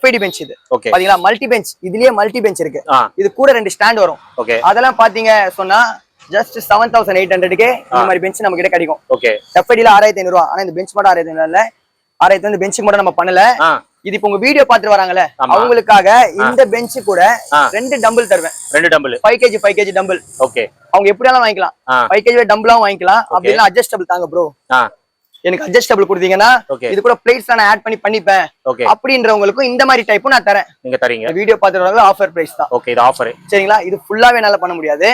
FID பெஞ்ச். இது பாத்தீங்களா மல்டி பெஞ்ச். இதுலயே மல்டி பெஞ்ச் இருக்கு. இது கூட 2 ஸ்டாண்ட் வரும். அதெல்லாம் பாத்தீங்க சொன்னா ஜஸ்ட் 7800க்கு இந்த மாதிரி பெஞ்ச் நம்ம கிட்ட கிடைக்கும். FID ல 6500 ரூபாய். ஆனா இந்த பெஞ்ச் மட்டும் 6500 இல்ல, 6500 பெஞ்சுக்கு மட்டும் நம்ம பண்ணல. இது இப்ப உங்க வீடியோ பாத்துட்டு வராங்கல்ல அவங்களுக்காக இந்த பெஞ்ச் கூட 2 டம்பிள் தருவேன். 2 டம்பிள் 5 kg டம்பிள். அவங்க எப்படியாலும் வாங்கிக்கலாம். 5 kg டம்பிளாவும் வாங்கிக்கலாம். அப்படி இல்ல அட்ஜஸ்டபிள் தாங்க ப்ரோ, எனக்கு அட்ஜஸ்டபிள் கொடுத்தீங்கன்னா இது கூட பிளேட்ஸ் நான் ஆட் பண்ணிப்பேன் அப்படின்றவங்களுக்கும் இந்த மாதிரி டைப்பும் நான் தரேன். நீங்க தரீங்க. வீடியோ பாத்துட்டு வரவங்க ஆஃபர் பிரைஸ் தான். இது ஆஃபர் சரிங்களா. இது ஃபுல்லாவே என்னால பண்ண முடியாது.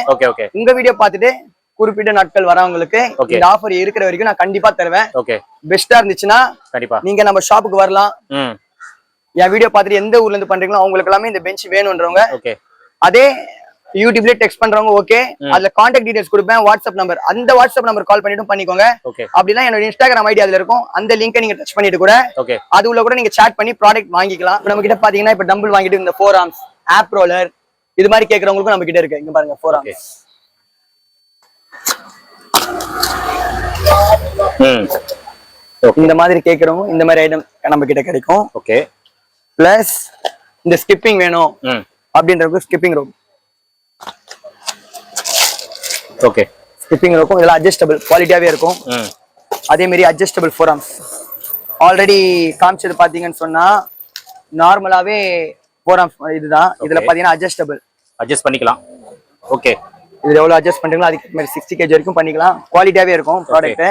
உங்க வீடியோ பாத்துட்டு குறிப்பிட்ட நாட்கள் வரவங்களுக்கு இந்த ஆஃபர் இருக்கிற வரைக்கும் நான் கண்டிப்பா தருவேன். பெஸ்டா இருந்துச்சுன்னா நீங்க நம்ம ஷாப்புக்கு வரலாம். என் வீடியோ பார்த்துட்டு எந்த ஊர்ல இருந்து பண்றீங்களோ அவங்களுக்கு எல்லாமே இந்த பெஞ்ச் வேணும்ன்றவங்க அதே யூடியூப்ல டெக்ஸ்ட் பண்றவங்க அதுல கான்டாக்ட் டீடைல்ஸ் கொடுப்பேன், வாட்ஸ்அப் நம்பர். அந்த வாட்ஸ்அப் நம்பர் கால் பண்ணிட்டு பண்ணிக்கோங்க. அப்படின்னா என்னோட இன்ஸ்டாகிராம் ஐடி அதுல இருக்கும். அந்த லிங்கை நீங்க டச் பண்ணிட்டு கூட அது உள்ள கூட நீங்க சாட் பண்ணி ப்ராடக்ட் வாங்கிக்கலாம். நம்ம கிட்ட பாத்தீங்கன்னா இப்ப டம்பிள் வாங்கிட்டு இந்த 4 ஆர்ம்ஸ் ஆப் ரோலர் இது மாதிரி கேக்குறவங்களுக்கும் நம்ம கிட்ட இருக்கு. இங்க பாருங்க 4 ஆர்ம்ஸ். இந்த மாதிரி கேக்குறவங்க இந்த மாதிரி ஐட்டம் நம்ம கிட்ட கிடைக்கும். பிளஸ் இந்த ஸ்கிப்பிங் வேணும் அப்படின்றவங்க ஸ்கிப்பிங் ரோப். ஸ்கிப்பிங் ரோப்பும் இதெல்லாம் அட்ஜஸ்டபிள் குவாலிட்டியாவே இருக்கும். அதே மாதிரி அட்ஜஸ்டபிள் 4 ஆர்ம்ஸ் ஆல்ரெடி காமிச்சது பாத்தீங்கன்னு சொன்னா நார்மலாவே 4 ஆர்ம்ஸ் இதுதான். இதுல பாத்தீங்கன்னா அட்ஜஸ்ட் பண்ணிக்கலாம். இதுல எவ்வளவு அட்ஜஸ்ட் பண்றீங்களோ அதுக்கு மாதிரி 60 kg வரைக்கும் பண்ணிக்கலாம். குவாலிட்டியாவே இருக்கும் ப்ராடக்ட்.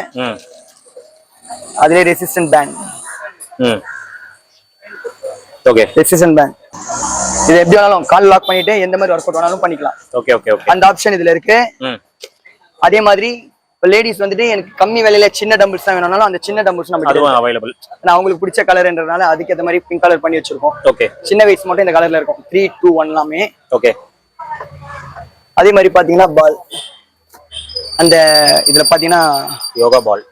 அதுல ரெசிஸ்டன்ட் பேண்ட். ரெசிஸ்டன்ட் பேண்ட் இது எப்படி வேணாலும் கால் லாக் பண்ணிட்டு எந்த மாதிரி ஒர்க் அவுட் வேணாலும் பண்ணிக்கலாம். அந்த ஆப்ஷன் இதுல இருக்கு. அதே மாதிரி லேடிஸ் வந்துட்டு எனக்கு கம்மி விலையில சின்ன டம்பிள்ஸ் தான் வேணும்னாலும் அந்த சின்ன டம்பிள்ஸ் நம்ம அவைலபிள். நான் அவங்களுக்கு பிடிச்ச கலர்ன்றதுனால அதுக்கு ஏற்ற மாதிரி பிங்க் கலர் பண்ணி வச்சிருக்கோம். சின்ன வெயிட்ஸ் மட்டும் இந்த கலர்ல இருக்கும். 3, 2, 1 எல்லாமே. அதே மாதிரி பாத்தீங்கன்னா பால் அந்த இதுல பாத்தீங்கன்னா யோகா பால்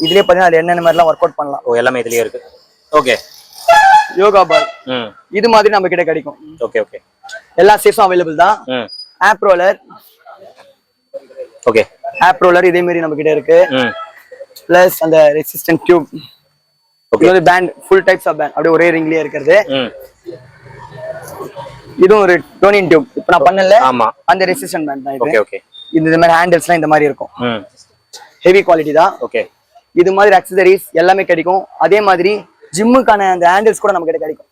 இதுலயே பாத்தீங்கன்னா அது என்னென்ன மாதிரி எல்லாம் ஒர்க் அவுட் பண்ணலாம். எல்லாமே இதுலயே இருக்கு. யோகா பால் இது மாதிரி நம்ம கிட்ட கிடைக்கும். எல்லா சைஸும் அவைலபிள் தான். ஆப் ரோலர் ஆப் ரோலர் இதே மாதிரி நம்ம கிட்ட இருக்கு. பிளஸ் அந்த ரெசிஸ்டன்ட் டியூப் இது வந்து band full types of band அப்படியே ஒரே ரிங்லயே இருக்குது. இதுவும் ஒரு டோனிங் டியூப் இப்ப நான் பண்ணல அந்த ரெசிஸ்டன்ட் பேண்ட் தான் இது. இந்த மாதிரி ஹேண்டில்ஸ்லாம் இந்த மாதிரி இருக்கும். ஹெவி குவாலிட்டி தான். இது மாதிரி அக்சசரிஸ் எல்லாமே கிடைக்கும். அதே மாதிரி ஜிம்முக்கான அந்த ஹேண்டில்ஸ் கூட நம்ம கிட்ட கிடைக்கும்.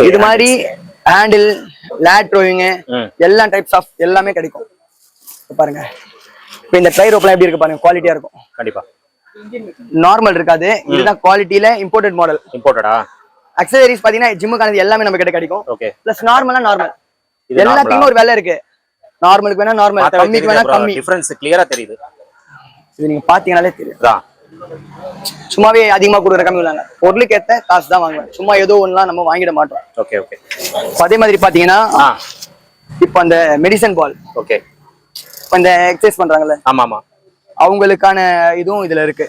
இது மாதிரி ஹேண்டில் லேட் ரோயிங் எல்லா டைப்ஸ் ஆஃப் எல்லாமே கிடைக்கும். பாருங்க இப்ப இந்த ட்ரை ரோப்லாம் எப்படி இருக்கு பாருங்க, குவாலிட்டியா இருக்கும். கண்டிப்பா நார்மல் இருக்காது. இதுதான் குவாலிட்டியில இம்போர்ட்டட் மாடல். இம்போர்ட்டடா அக்சசரிஸ் பாத்தீங்கன்னா ஜிம்முக்கானது எல்லாமே நம்ம கிட்ட கிடைக்கும். பிளஸ் நார்மல் எல்லாத்துக்குமே ஒரு விலை இருக்கு. நார்மலுக்கு வேணா நார்மல், கம்மிக்கு வேணா கம்மி. டிஃபரன்ஸ் கிளியரா தெரியுது. இது நீங்க பாத்தீங்கனாலே தெரியும். சும்மாவே அதிகமா கொடுக்குற கம்மி இல்லைங்க, பொருளுக்கு ஏத்த காசு தான் வாங்குவேன். சும்மா ஏதோ ஒண்ணுலாம் நம்ம வாங்கிட மாட்டோம். அதே மாதிரி பாத்தீங்கன்னா இப்ப அந்த மெடிசன் பால் இப்ப இந்த எக்ஸசைஸ் பண்றாங்கல்ல அவங்களுக்கான இதுவும் இதுல இருக்கு.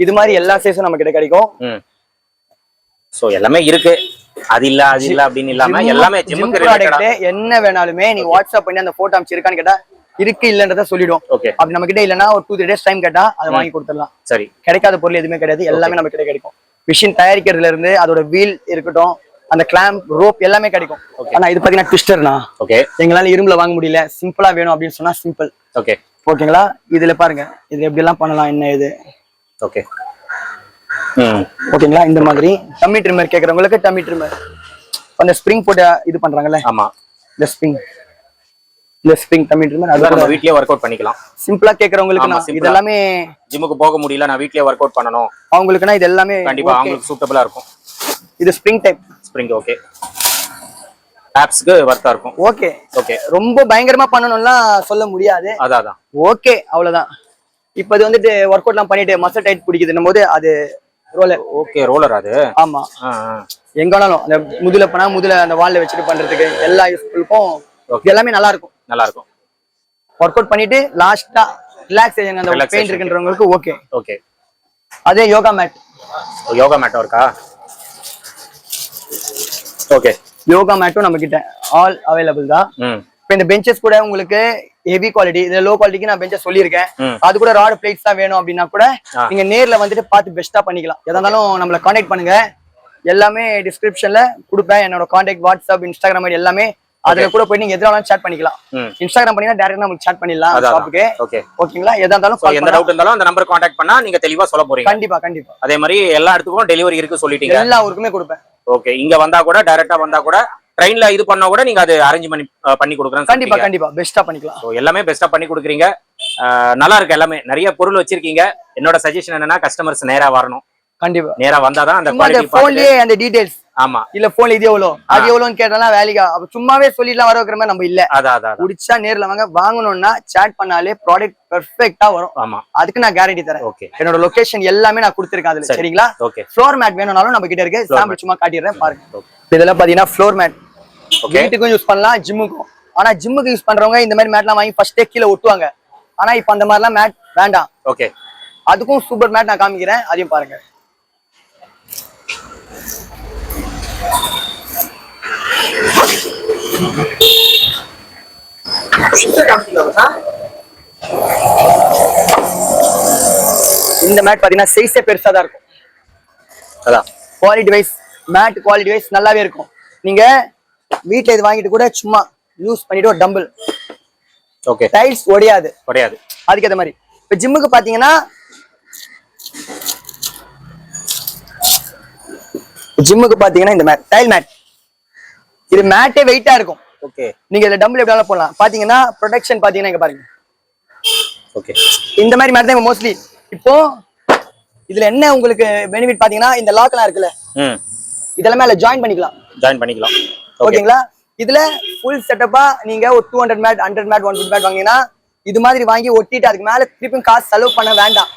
இது மாதிரி எல்லா சைஸும் நம்ம கிட்ட கிடைக்கும். சோ எல்லாமே இருக்கு. அது இல்ல அப்படின்னு இல்லாம எல்லாமே ஜிம்முக்கு ரிலேட்டடா என்ன வேணாலுமே நீங்க வாட்ஸ்அப் பண்ணி அந்த போட்டோ அனுப்பிச்சிருக்கான்னு கேட்டா இருக்கு இல்லன்றத சொல்லிடும். அப்படி நம்ம கிட்ட இல்லன்னா ஒரு 2-3 days டைம் கேட்டா அதை வாங்கி கொடுத்துடலாம். சரி, கிடைக்காத பொருள் எதுவுமே கிடையாது. எல்லாமே நம்ம கிட்ட கிடைக்கும். மிஷின் தயாரிக்கிறதுல இருந்து அதோட வீல் இருக்கட்டும், அந்த கிளாம்ப் ரோப் எல்லாமே கிடைக்கும். ஆனா இது பாத்தீங்கன்னா ட்விஸ்டர்னா. ஓகே. எங்களால இரும்புல வாங்க முடியல, சிம்பிளா வேணும் அப்படின்னு சொன்னா சிம்பிள். ஓகே. ஓகேங்களா? இதுல பாருங்க, இது எப்படி எல்லாம் பண்ணலாம், என்ன இது. ஓகே. ஓகேங்களா? இந்த மாதிரி டம்மி ட்ரிம்மர் கேக்குறவங்களுக்கு டம்மி ட்ரிம்மர். அந்த ஸ்ப்ரிங் போட்டு இது பண்றாங்கல்ல. ஆமா. இந்த ஸ்ப்ரிங் டம்மி ட்ரிம்மர் அத நம்ம வீட்லயே வொர்க் அவுட் பண்ணிக்கலாம். சிம்பிளா கேக்குறவங்களுக்கு இது எல்லாமே. ஜிம்முக்கு போக முடியல, நான் வீட்லயே வொர்க் அவுட் பண்ணனும் அவங்களுக்குனா இது எல்லாமே கண்டிப்பா அவங்களுக்கு சூட்டபிளா இருக்கும். இது ஸ்ப்ரிங் டைப். Spring okay. ஆப்ஸ்க்கு வர்த்தா இருக்கும். ஓகே. ஓகே. ரொம்ப பயங்கரமா பண்ணனும்லாம் சொல்ல முடியாது. அதான். ஓகே, அவ்வளவுதான். இப்போ இது வந்துட்டு வொர்க் அவுட்லாம் பண்ணிட்டு மசில் டைட் பிடிக்குதுன்னும்போது அது ரோலர். ஓகே, ரோலர் அது. ஆமா. எங்கனாலும் அந்த முதுல பண்ணா முதுல அந்த வால்ல வச்சிட்டு பண்றதுக்கு எல்லா யூஸ்ஃபுல்க்கும் எல்லாமே நல்லா இருக்கும். ஒர்க் அவுட் பண்ணிட்டு லாஸ்டா ரிலாக்ஸேஷன் அந்த பெயின் இருக்குன்றவங்களுக்கு ஓகே. ஓகே. அதே யோகா மேட். யோகா மேட் இருக்கா? ஓகே. யோகா மேட்டும் நம்ம கிட்ட ஆல் அவைலபிள் தான். இப்போ இந்த பெஞ்சஸ் கூட உங்களுக்கு ஹெவி குவாலிட்டி, இது லோ குவாலிட்டிக்கு நான் பெஞ்சஸ் சொல்லியிருக்கேன். அது கூட ராட் பிளேட்ஸ் தான் வேணும் அப்படின்னா கூட நீங்க நேர்ல வந்துட்டு பார்த்து பெஸ்டா பண்ணிக்கலாம். எதா இருந்தாலும் நம்மள கான்டாக்ட் பண்ணுங்க. எல்லாமே டிஸ்கிரிப்ஷன்ல கொடுப்பேன். என்னோட கான்டாக்ட் வாட்ஸ்அப், இன்ஸ்டாகிராம் ஐடி எல்லாமே. அதுல கூட போய் நீங்க எதுனாலும் சேட் பண்ணிக்கலாம். இன்ஸ்டாகிராம் பண்ணீங்கன்னா டைரக்டா நமக்கு சேட் பண்ணிடலாம் ஷாப்புக்கு. ஓகேங்களா? எதா இருந்தாலும் எந்த டவுட் இருந்தாலும் அந்த நம்பர் கான்டாக்ட் பண்ணா நீங்க தெளிவா சொல்ல போறீங்க. கண்டிப்பா. அதே மாதிரி எல்லா இடத்துக்கும் டெலிவரி இருக்கு சொல்லிட்டீங்க. எல்லா ஊருக்குமே கொடுப்பேன். ஓகே. இங்க வந்தா கூட டைரக்டா வந்தா கூட ட்ரெயின்ல இது பண்ணா கூட நீங்க அது அரேஞ்ச் பண்ணி கொடுக்குறேன். கண்டிப்பா பெஸ்டா பண்ணிக்கலாம். சோ எல்லாமே பெஸ்டா பண்ணி கொடுக்குறீங்க. நல்லா இருக்கு எல்லாமே. நிறைய பொருள் வச்சிருக்கீங்க. என்னோட சஜஷன் என்னன்னா கஸ்டமர்ஸ் நேரா வரணும். கண்டிப்பா நேரா வந்தாதான் அந்த குவாலிட்டி போன்லயே அந்த டீடைல்ஸ். ஆமா. இல்ல போன்ல இது எவ்வளவு அது எவ்வளவுன்னு கேட்டாலாம் வேலைக்கு அப்ப சும்மாவே சொல்லிடலாம் வர வைக்கிற மாதிரி நம்ம இல்ல. அதான் குடிச்சா நேர்ல வாங்க. வாங்கணும்னா சாட் பண்ணாலே ப்ராடக்ட் பெர்ஃபெக்ட்டா வரும். ஆமா. அதுக்கு நான் கேரண்டி தரேன். என்னோட லொகேஷன் எல்லாமே நான் கொடுத்திருக்கேன் அதுல. சரிங்களா? ஃப்ளோர் மேட் வேணும்னாலும் நம்ம கிட்ட இருக்கு. சாம்பிள் சும்மா காட்டிடுறேன் பாருங்க. இதெல்லாம் பாத்தீங்கன்னா ஃப்ளோர் மேட் வீட்டுக்கும் யூஸ் பண்ணலாம், ஜிம்முக்கும். ஆனா ஜிம்முக்கு யூஸ் பண்றவங்க இந்த மாதிரி மேட்லாம் வாங்கி ஃபர்ஸ்டே கீழே ஒட்டுவாங்க. ஆனா இப்ப அந்த மாதிரிலாம் மேட் வேண்டாம். ஓகே. அதுக்கும் சூப்பர் மேட் நான் காமிக்கிறேன், அதையும் பாருங்க. இந்த மேட் பாத்தீங்கன்னா சைஸே பெருசா தான் இருக்கும். அதான் quality wise mat quality wise நல்லாவே இருக்கும். நீங்க வீட்ல இது வாங்கிட்டு கூட சும்மா யூஸ் பண்ணிட்டு ஒரு டம்பிள். ஓகே. டைல்ஸ் ஒடையாது. அதுக்கு ஏத்த மாதிரி. இப்ப ஜிம்முக்கு பாத்தீங்கன்னா இந்த மேட் டைல் மேட். இது மேட்டே வெயிட்டா இருக்கும். ஓகே. நீங்க இதுல டம்பிள் எப்படி வேணாலும் போடலாம். பாத்தீங்கன்னா ப்ரொடெக்ஷன் பாத்தீங்கன்னா இங்க பாருங்க. ஓகே. இந்த மாதிரி மேட் தான் மோஸ்ட்லி. இப்போ இதுல என்ன உங்களுக்கு பெனிஃபிட் பாத்தீங்கன்னா இந்த லாக்லாம் இருக்குல்ல, இதெல்லாம் மேல ஜாயின் பண்ணிக்கலாம். ஓகேங்களா? இதுல ஃபுல் செட்டப்பா நீங்க ஒரு 200 மேட், 100 மேட், 150 மேட் வாங்கினா இது மாதிரி வாங்கி ஒட்டிட்டு அதுக்கு மேல திருப்பி காசு செலவு பண்ண வேண்டாம்.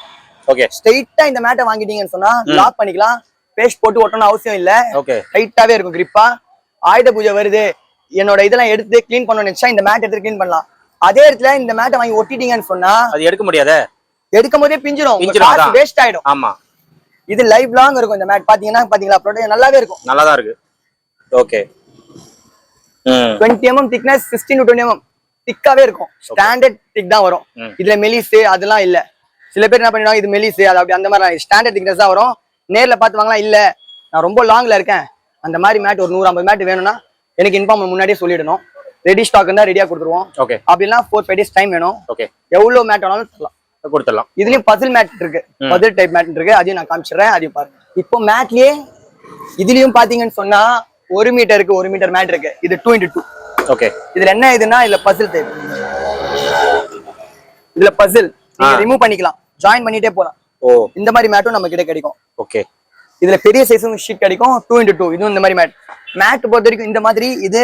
ஓகே. ஸ்ட்ரைட்டா இந்த மேட்டை வாங்கிட்டீங்கன்னு சொன்னா லாக் பண்ணிக்கலாம். பேஸ்ட் போட்டு ஒட்டணும் அவசியம் இல்ல. ஓகே. டைட்டாவே இருக்கும் கிரிப்பா. ஆயுத பூஜை வருது, என்னோட இதெல்லாம் எடுத்து கிளீன் பண்ணணும்னு நினைச்சா இந்த மேட் எடுத்து கிளீன் பண்ணலாம். அதே இடத்துல இந்த மேட்டை வாங்கி ஒட்டிட்டீங்கன்னு சொன்னா அது எடுக்க முடியாது. எடுக்கும் போதே பிஞ்சிரும், வேஸ்ட் ஆயிடும். ஆமா. இது லைஃப் லாங் இருக்கும். இந்த மேட் பாத்தீங்களா ப்ரொடக்ஷன் நல்லாவே இருக்கும். நல்லாதான் இருக்கு. Okay. 20 mm thickness, 16 to 20 mm திக்காவே இருக்கும். ஸ்டாண்டர்ட் திக் தான் வரும். இதுல மெலிசு அதெல்லாம் இல்ல. சில பேர் என்ன பண்ணிடுவாங்க, இது மெலிசு அது அப்படி அந்த மாதிரி ஸ்டாண்டர்ட் திக்னஸ் தான் வரும். நேர்ல பாத்து வாங்கலாம். இல்ல நான் ரொம்ப லாங்ல இருக்கேன், அந்த மாதிரி மேட் ஒரு 150 மேட் வேணும்னா எனக்கு இன்ஃபார்ம் முன்னாடியே சொல்லிடணும். ரெடி ஸ்டாக் இருந்தா ரெடியா கொடுத்துருவோம். ஓகே. அப்படின்னா 4-5 days டைம் வேணும். ஓகே. எவ்வளவு மேட் வேணாலும் கொடுத்துடலாம். இதுலயும் பசில் மேட் இருக்கு, பசில் டைப் மேட் இருக்கு. அதையும் நான் காமிச்சிடுறேன், அதையும் பாருங்க. இப்போ மேட்லயே இதுலயும் பாத்தீங்கன்னு சொன்னா 1 மீட்டருக்கு 1 மீட்டர் மேட் இருக்கு. இது 2x2. ஓகே. இதுல என்ன இதுன்னா இதுல பசில் டைப். இதுல பசில் நீங்க ரிமூவ் பண்ணிக்கலாம், ஜாயின் பண்ணிட்டே போலாம். ஓ. இந்த மாதிரி மேட்டும் நம்ம கிட்ட கிடைக்கும். ஓகே. இதுல பெரிய சைஸும் ஷீட் கிடைக்கும். 2x2. இதுவும் இந்த மாதிரி மேட் பொறுத்த வரைக்கும் இந்த மாதிரி. இது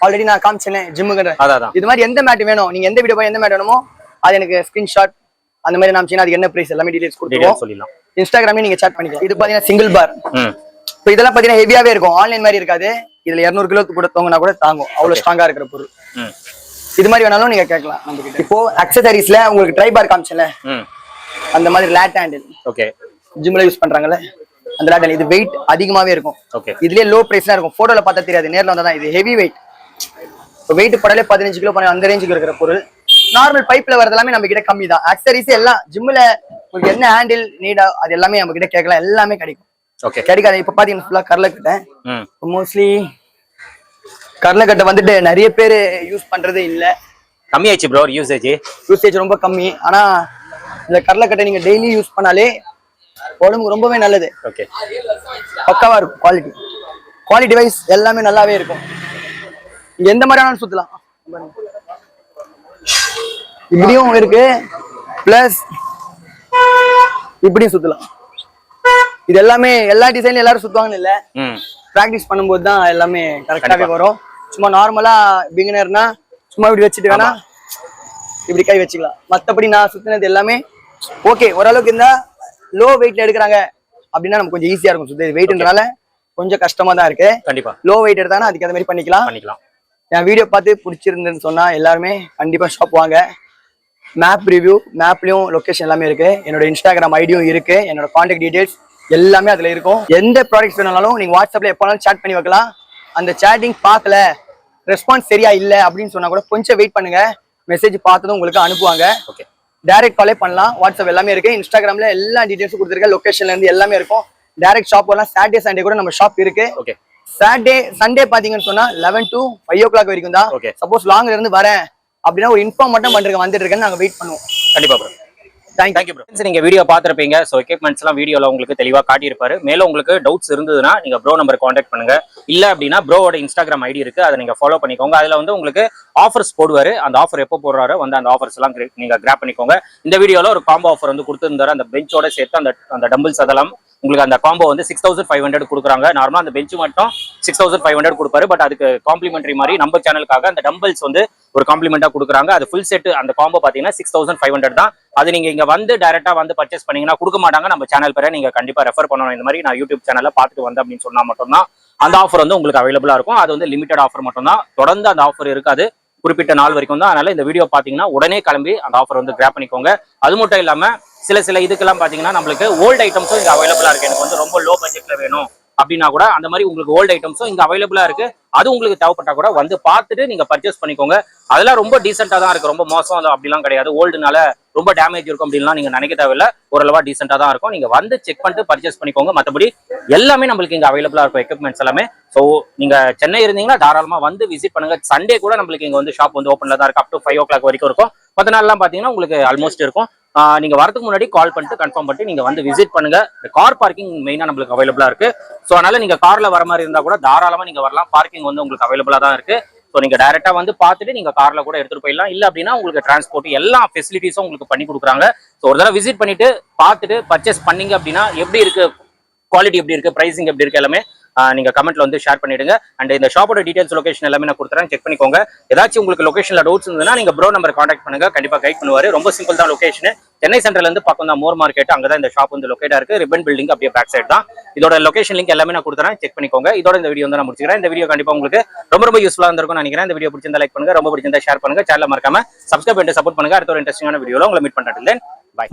ஆல்ரெடி நான் காமிச்சேன் ஜிம்முக்கு. இது மாதிரி எந்த மேட் வேணும், நீங்க எந்த வீடியோ போய் எந்த மேட் வேணுமோ அது எனக்கு ஸ்கிரீன்ஷாட் அந்த மாதிரி நாமிச்சீங்கன்னா அதுக்கு என்ன பிரைஸ் எல்லாமே டீடைல்ஸ் கொடுத்துருவோம். இன்ஸ்டாகிராம்ல நீங்க சாட் பண்ணிக்கலாம். இது பாத்தீங்கன்னா சிங்கிள் பார். இப்போ இதெல்லாம் பாத்தீங்கன்னா ஹெவியாவே இருக்கும், ஆன்லைன் மாதிரி இருக்காது. இதுல 200 கிலோ கூட தோங்கினா கூட தாங்கும், அவ்வளவு ஸ்ட்ராங்கா இருக்கிற பொருள். இது மாதிரி வேணாலும் நீங்க கேட்கலாம் நம்ம கிட்ட. இப்போ அக்சசரிஸ்ல உங்களுக்கு ட்ரை பார் காமிச்சல, அந்த மாதிரி லேட் ஹேண்டில். ஓகே. ஜிம்ல யூஸ் பண்றாங்கல்ல அந்த லேட் ஹேண்டில். இது வெயிட் அதிகமாவே இருக்கும். ஓகே. இதுலயே லோ பிரைஸ்லாம் இருக்கும், போட்டோல பார்த்தா தெரியாது, நேர்ல வந்தா தான். இது ஹெவி வெயிட். இப்போ வெயிட் படலே 15 கிலோ அந்த ரேஞ்சுக்கு இருக்கிற பொருள். நார்மல் பைப்ல வரது எல்லாமே நம்ம கிட்ட கம்மி தான். அக்சசரிஸ் எல்லாம் ஜிம்ல உங்களுக்கு என்ன ஹேண்டில் நீடா அது எல்லாமே நம்ம கிட்ட கேட்கலாம், எல்லாமே கிடைக்கும். ஓகே கிடைக்காது. இப்ப பாத்தீங்கன்னா ஃபுல்லா கடலைக்கட்டை. ம் மோஸ்ட்லி கடலைக்கட்டை வந்துட்டு நிறைய பேர் யூஸ் பண்றதே இல்ல. கம்மியாச்சு ப்ரோ யூசேஜ் ரொம்ப கம்மி. ஆனா இந்த கடலைக்கட்டை நீங்க டெய்லி யூஸ் பண்ணாலே உடம்புக்கு ரொம்பவே நல்லது. ஓகே பக்காவா இருக்கும். குவாலிட்டி வைஸ் எல்லாமே நல்லாவே இருக்கும். இங்க எந்த மாதிரியான சுத்தலாம், இப்படியும் இருக்கு பிளஸ் இப்படியும் சுத்தலாம். இது எல்லாமே எல்லா டிசைன்ல எல்லாரும் சுத்துவாங்கன்னு இல்ல, பிராக்டிஸ் பண்ணும்போது தான் எல்லாமே கரெக்டாவே வரும். சும்மா நார்மலா பிகினர்னா சும்மா இப்படி வச்சுட்டு வேணா இப்படி கை வச்சுக்கலாம். மத்தபடி நான் சுத்தினது எல்லாமே ஓகே. ஓரளவுக்கு இருந்தா லோ வெயிட்ல எடுக்கிறாங்க அப்படின்னா நமக்கு கொஞ்சம் ஈஸியா இருக்கும். சுத்தி வெயிட்ன்றனால கொஞ்சம் கஷ்டமா தான் இருக்கு. கண்டிப்பா லோ வெயிட் எடுத்தாங்கன்னா அதுக்கு அந்த மாதிரி பண்ணிக்கலாம். என் வீடியோ பார்த்து பிடிச்சிருந்துன்னு சொன்னா எல்லாருமே கண்டிப்பா ஷாப் வாங்க. மேப் ரிவ்யூ, மேப்லயும் லொகேஷன் எல்லாமே இருக்கு. என்னோட இன்ஸ்டாகிராம் ஐடியும் இருக்கு. என்னோட கான்டாக்ட் டீடைல்ஸ் எல்லாமே அதுல இருக்கும். எந்த ப்ராடக்ட்ஸ் வேணாலும் நீங்க வாட்ஸ்அப்ல எப்போனாலும் சேட் பண்ணி வைக்கலாம். அந்த சேட்டிங் பார்க்கல, ரெஸ்பான்ஸ் சரியா இல்ல அப்படின்னு சொன்னா கூட கொஞ்சம் வெயிட் பண்ணுங்க. மெசேஜ் பார்த்ததும் உங்களுக்கு அனுப்புவாங்க. ஓகே டைரக்ட் காலே பண்ணலாம். வாட்ஸ்அப் எல்லாமே இருக்கு. இன்ஸ்டாகிராம்ல எல்லா டீடைல்ஸும் கொடுத்துருக்கேன். லொகேஷன்ல இருந்து எல்லாமே இருக்கும். டைரக்ட் ஷாப் வரலாம். சாட்டர்டே சண்டே கூட நம்ம ஷாப் இருக்கு. ஓகே சாட்டர்டே சண்டே பாத்தீங்கன்னு சொன்னா 11 to 5 o'clock வரைக்கும் தான். சப்போஸ் லாங்ல இருந்து வரேன் அப்படின்னா ஒரு இன்ஃபார்ம் மட்டும் பண்றேன் வந்துட்டு இருக்கேன்னு நாங்க வெயிட் பண்ணுவோம். கண்டிப்பா ப்ரோ. Thank you bro. நீங்க வீடியோ பார்த்திருப்பீங்க. ஸோ எக்யூப்மெண்ட்ஸ் எல்லாம் வீடியோல உங்களுக்கு தெளிவா காட்டியிருப்பாரு. மேலும் உங்களுக்கு டவுட்ஸ் இருந்ததுன்னா நீங்க ப்ரோ நம்பர் கான்டாக்ட் பண்ணுங்க. இல்ல அப்படின்னா ப்ரோவோட இன்ஸ்டாகிராம் ஐடி இருக்கு, அதை நீங்க ஃபாலோ பண்ணிக்கோங்க. அதுல வந்து உங்களுக்கு ஆஃபர்ஸ் போடுவாரு. அந்த ஆஃபர் எப்போ போடுறாரோ வந்து அந்த ஆஃபர்ஸ் எல்லாம் நீங்க கிராப் பண்ணிக்கோங்க. இந்த வீடியோல ஒரு காம்போ ஆஃபர் வந்து கொடுத்துருந்தாரு. அந்த பெஞ்சோட சேர்த்து அந்த டம்பிள்ஸ் அதெல்லாம் உங்களுக்கு அந்த காம்போ வந்து 6500 கொடுக்குறாங்க. நார்மலா அந்த பெஞ்ச் மட்டும் 6500 கொடுப்பாரு. பட் அதுக்கு காம்ப்ளிமெண்டரி மாதிரி நம்ம சேனலுக்காக அந்த டம்பிள்ஸ் வந்து ஒரு காம்ப்ளிமெண்டா கொடுக்குறாங்க. அது ஃபுல் செட் அந்த காம்போ பாத்தீங்கன்னா 6500 தான். அது நீங்க இங்க வந்து டைரக்டா வந்து பர்ச்சேஸ் பண்ணீங்கன்னா கொடுக்க மாட்டாங்க. நம்ம சேனல் பேரை நீங்க கண்டிப்பா ரெஃபர் பண்ணணும். இந்த மாதிரி நான் யூடியூப் சேனல்ல பார்த்துட்டு வந்தேன் அப்படின்னு சொன்னா மட்டும்தான் அந்த ஆஃபர் வந்து உங்களுக்கு அவைலபிளா இருக்கும். அது வந்து லிமிடெட் ஆஃபர் மட்டும் தான். தொடர்ந்து அந்த ஆஃபர் இருக்காது, குறிப்பிட்ட நாள் வரைக்கும் தான். அதனால இந்த வீடியோ பாத்தீங்கன்னா உடனே கிளம்பி அந்த ஆஃபர் வந்து கிராப் பண்ணிக்கோங்க. அது மட்டும் இல்லாம சில இதுக்கெல்லாம் பாத்தீங்கன்னா நம்மளுக்கு ஓல்டு ஐட்டம்ஸும் இங்க அவைலபிளா இருக்கு. எனக்கு வந்து ரொம்ப லோ பட்ஜெட்ல வேணும் அப்படின்னா கூட அந்த மாதிரி உங்களுக்கு ஓல்டு ஐட்டம்ஸும் இங்க அவைலபிளா இருக்கு. அது உங்களுக்கு தேவைப்பட்டா கூட வந்து பார்த்துட்டு நீங்க பர்ச்சேஸ் பண்ணிக்கோங்க. அதெல்லாம் ரொம்ப டீசென்டா தான் இருக்கு, ரொம்ப மோசம் அப்படிலாம் கிடையாது. ஓல்டுனால ரொம்ப டேமேஜ் இருக்கும் அப்படின்லாம் நீங்க நினைக்க தேவையில்ல. ஓரளவா டீசென்டா தான் இருக்கும். நீங்க வந்து செக் பண்ணிட்டு பர்ச்சேஸ் பண்ணிக்கோங்க. மற்றபடி எல்லாமே நம்மளுக்கு இங்க அவைலபிளா இருக்கும், எக்யூப்மெண்ட்ஸ் எல்லாமே. ஸோ நீங்க சென்னை இருந்தீங்கன்னா தாராளமா வந்து விசிட் பண்ணுங்க. சண்டே கூட நம்மளுக்கு இங்க வந்து ஷாப் வந்து ஓப்பன்ல தான் இருக்கு. அப் டு 5 o'clock வரைக்கும் இருக்கும். 10 நாள்லாம் பாத்தீங்கன்னா உங்களுக்கு ஆல்மோஸ்ட் இருக்கும். நீங்க வரதுக்கு முன்னாடி கால் பண்ணிட்டு கன்ஃபார்ம் பண்ணிட்டு நீங்க வந்து விசிட் பண்ணுங்க. கார் பார்க்கிங் மெயினா நம்மளுக்கு அவைலபிளா இருக்கு. ஸோ அதனால நீங்க கார்ல வர மாதிரி இருந்தா கூட தாராளமா நீங்க வரலாம். பார்க்கிங் வந்து உங்களுக்கு அவைலபிளா தான் இருக்கு. ஸோ நீங்க டைரக்டா வந்து பார்த்துட்டு நீங்க கார்ல கூட எடுத்துட்டு போயிடலாம். இல்ல அப்படின்னா உங்களுக்கு டிரான்ஸ்போர்ட் எல்லா ஃபெசிலிட்டிஸும் உங்களுக்கு பண்ணி கொடுக்குறாங்க. ஸோ ஒரு தடவை விசிட் பண்ணிட்டு பார்த்துட்டு பர்ச்சேஸ் பண்ணீங்க அப்படின்னா எப்படி இருக்கு, குவாலிட்டி எப்படி இருக்கு, பிரைசிங் எப்படி இருக்கு எல்லாமே நீங்க கமெண்ட்ல வந்து ஷேர் பண்ணிடுங்க. அண்ட் இந்த ஷாப்போட டீடைல்ஸ் லொகேஷன் எல்லாமே நான் கொடுத்துறேன், செக் பண்ணிக்கோங்க. ஏதாச்சும் உங்களுக்கு லொகேஷன்ல டவுட்ஸ் இருந்ததுன்னா நீங்க ப்ரோ நம்பர் கான்டாக்ட் பண்ணுங்க, கண்டிப்பா கைட் பண்ணுவாரு. ரொம்ப சிம்பிள் தான் லொகேஷன். சென்னை சென்ட்ரல்ல இருந்து பக்கம் தான் மோர் மார்க்கெட், அங்கதான் இந்த ஷாப் வந்து லொகேட்டா இருக்கு. ரிப்பன் பில்டிங் அப்படியே பேக் சைடு தான். இதோட லொகேஷன் லிங்க் எல்லாமே நான் கொடுத்துறேன், செக் பண்ணிக்கோங்க. இதோட இந்த வீடியோ வந்து நான் முடிச்சுக்கிறேன். இந்த வீடியோ கண்டிப்பா உங்களுக்கு ரொம்ப யூஸ்ஃபுல்லா இருந்திருக்கும் நினைக்கிறேன். இந்த வீடியோ பிடிச்சிருந்தா லைக் பண்ணுங்க, ரொம்ப பிடிச்சிருந்தா ஷேர் பண்ணுங்க, சேனலை மறக்காம சப்ஸ்கிரைப் பண்ணிட்டு சப்போர்ட் பண்ணுங்க. அடுத்த ஒரு இன்ட்ரெஸ்டிங்கான வீடியோல உங்களை மீட் பண்றேன். பை.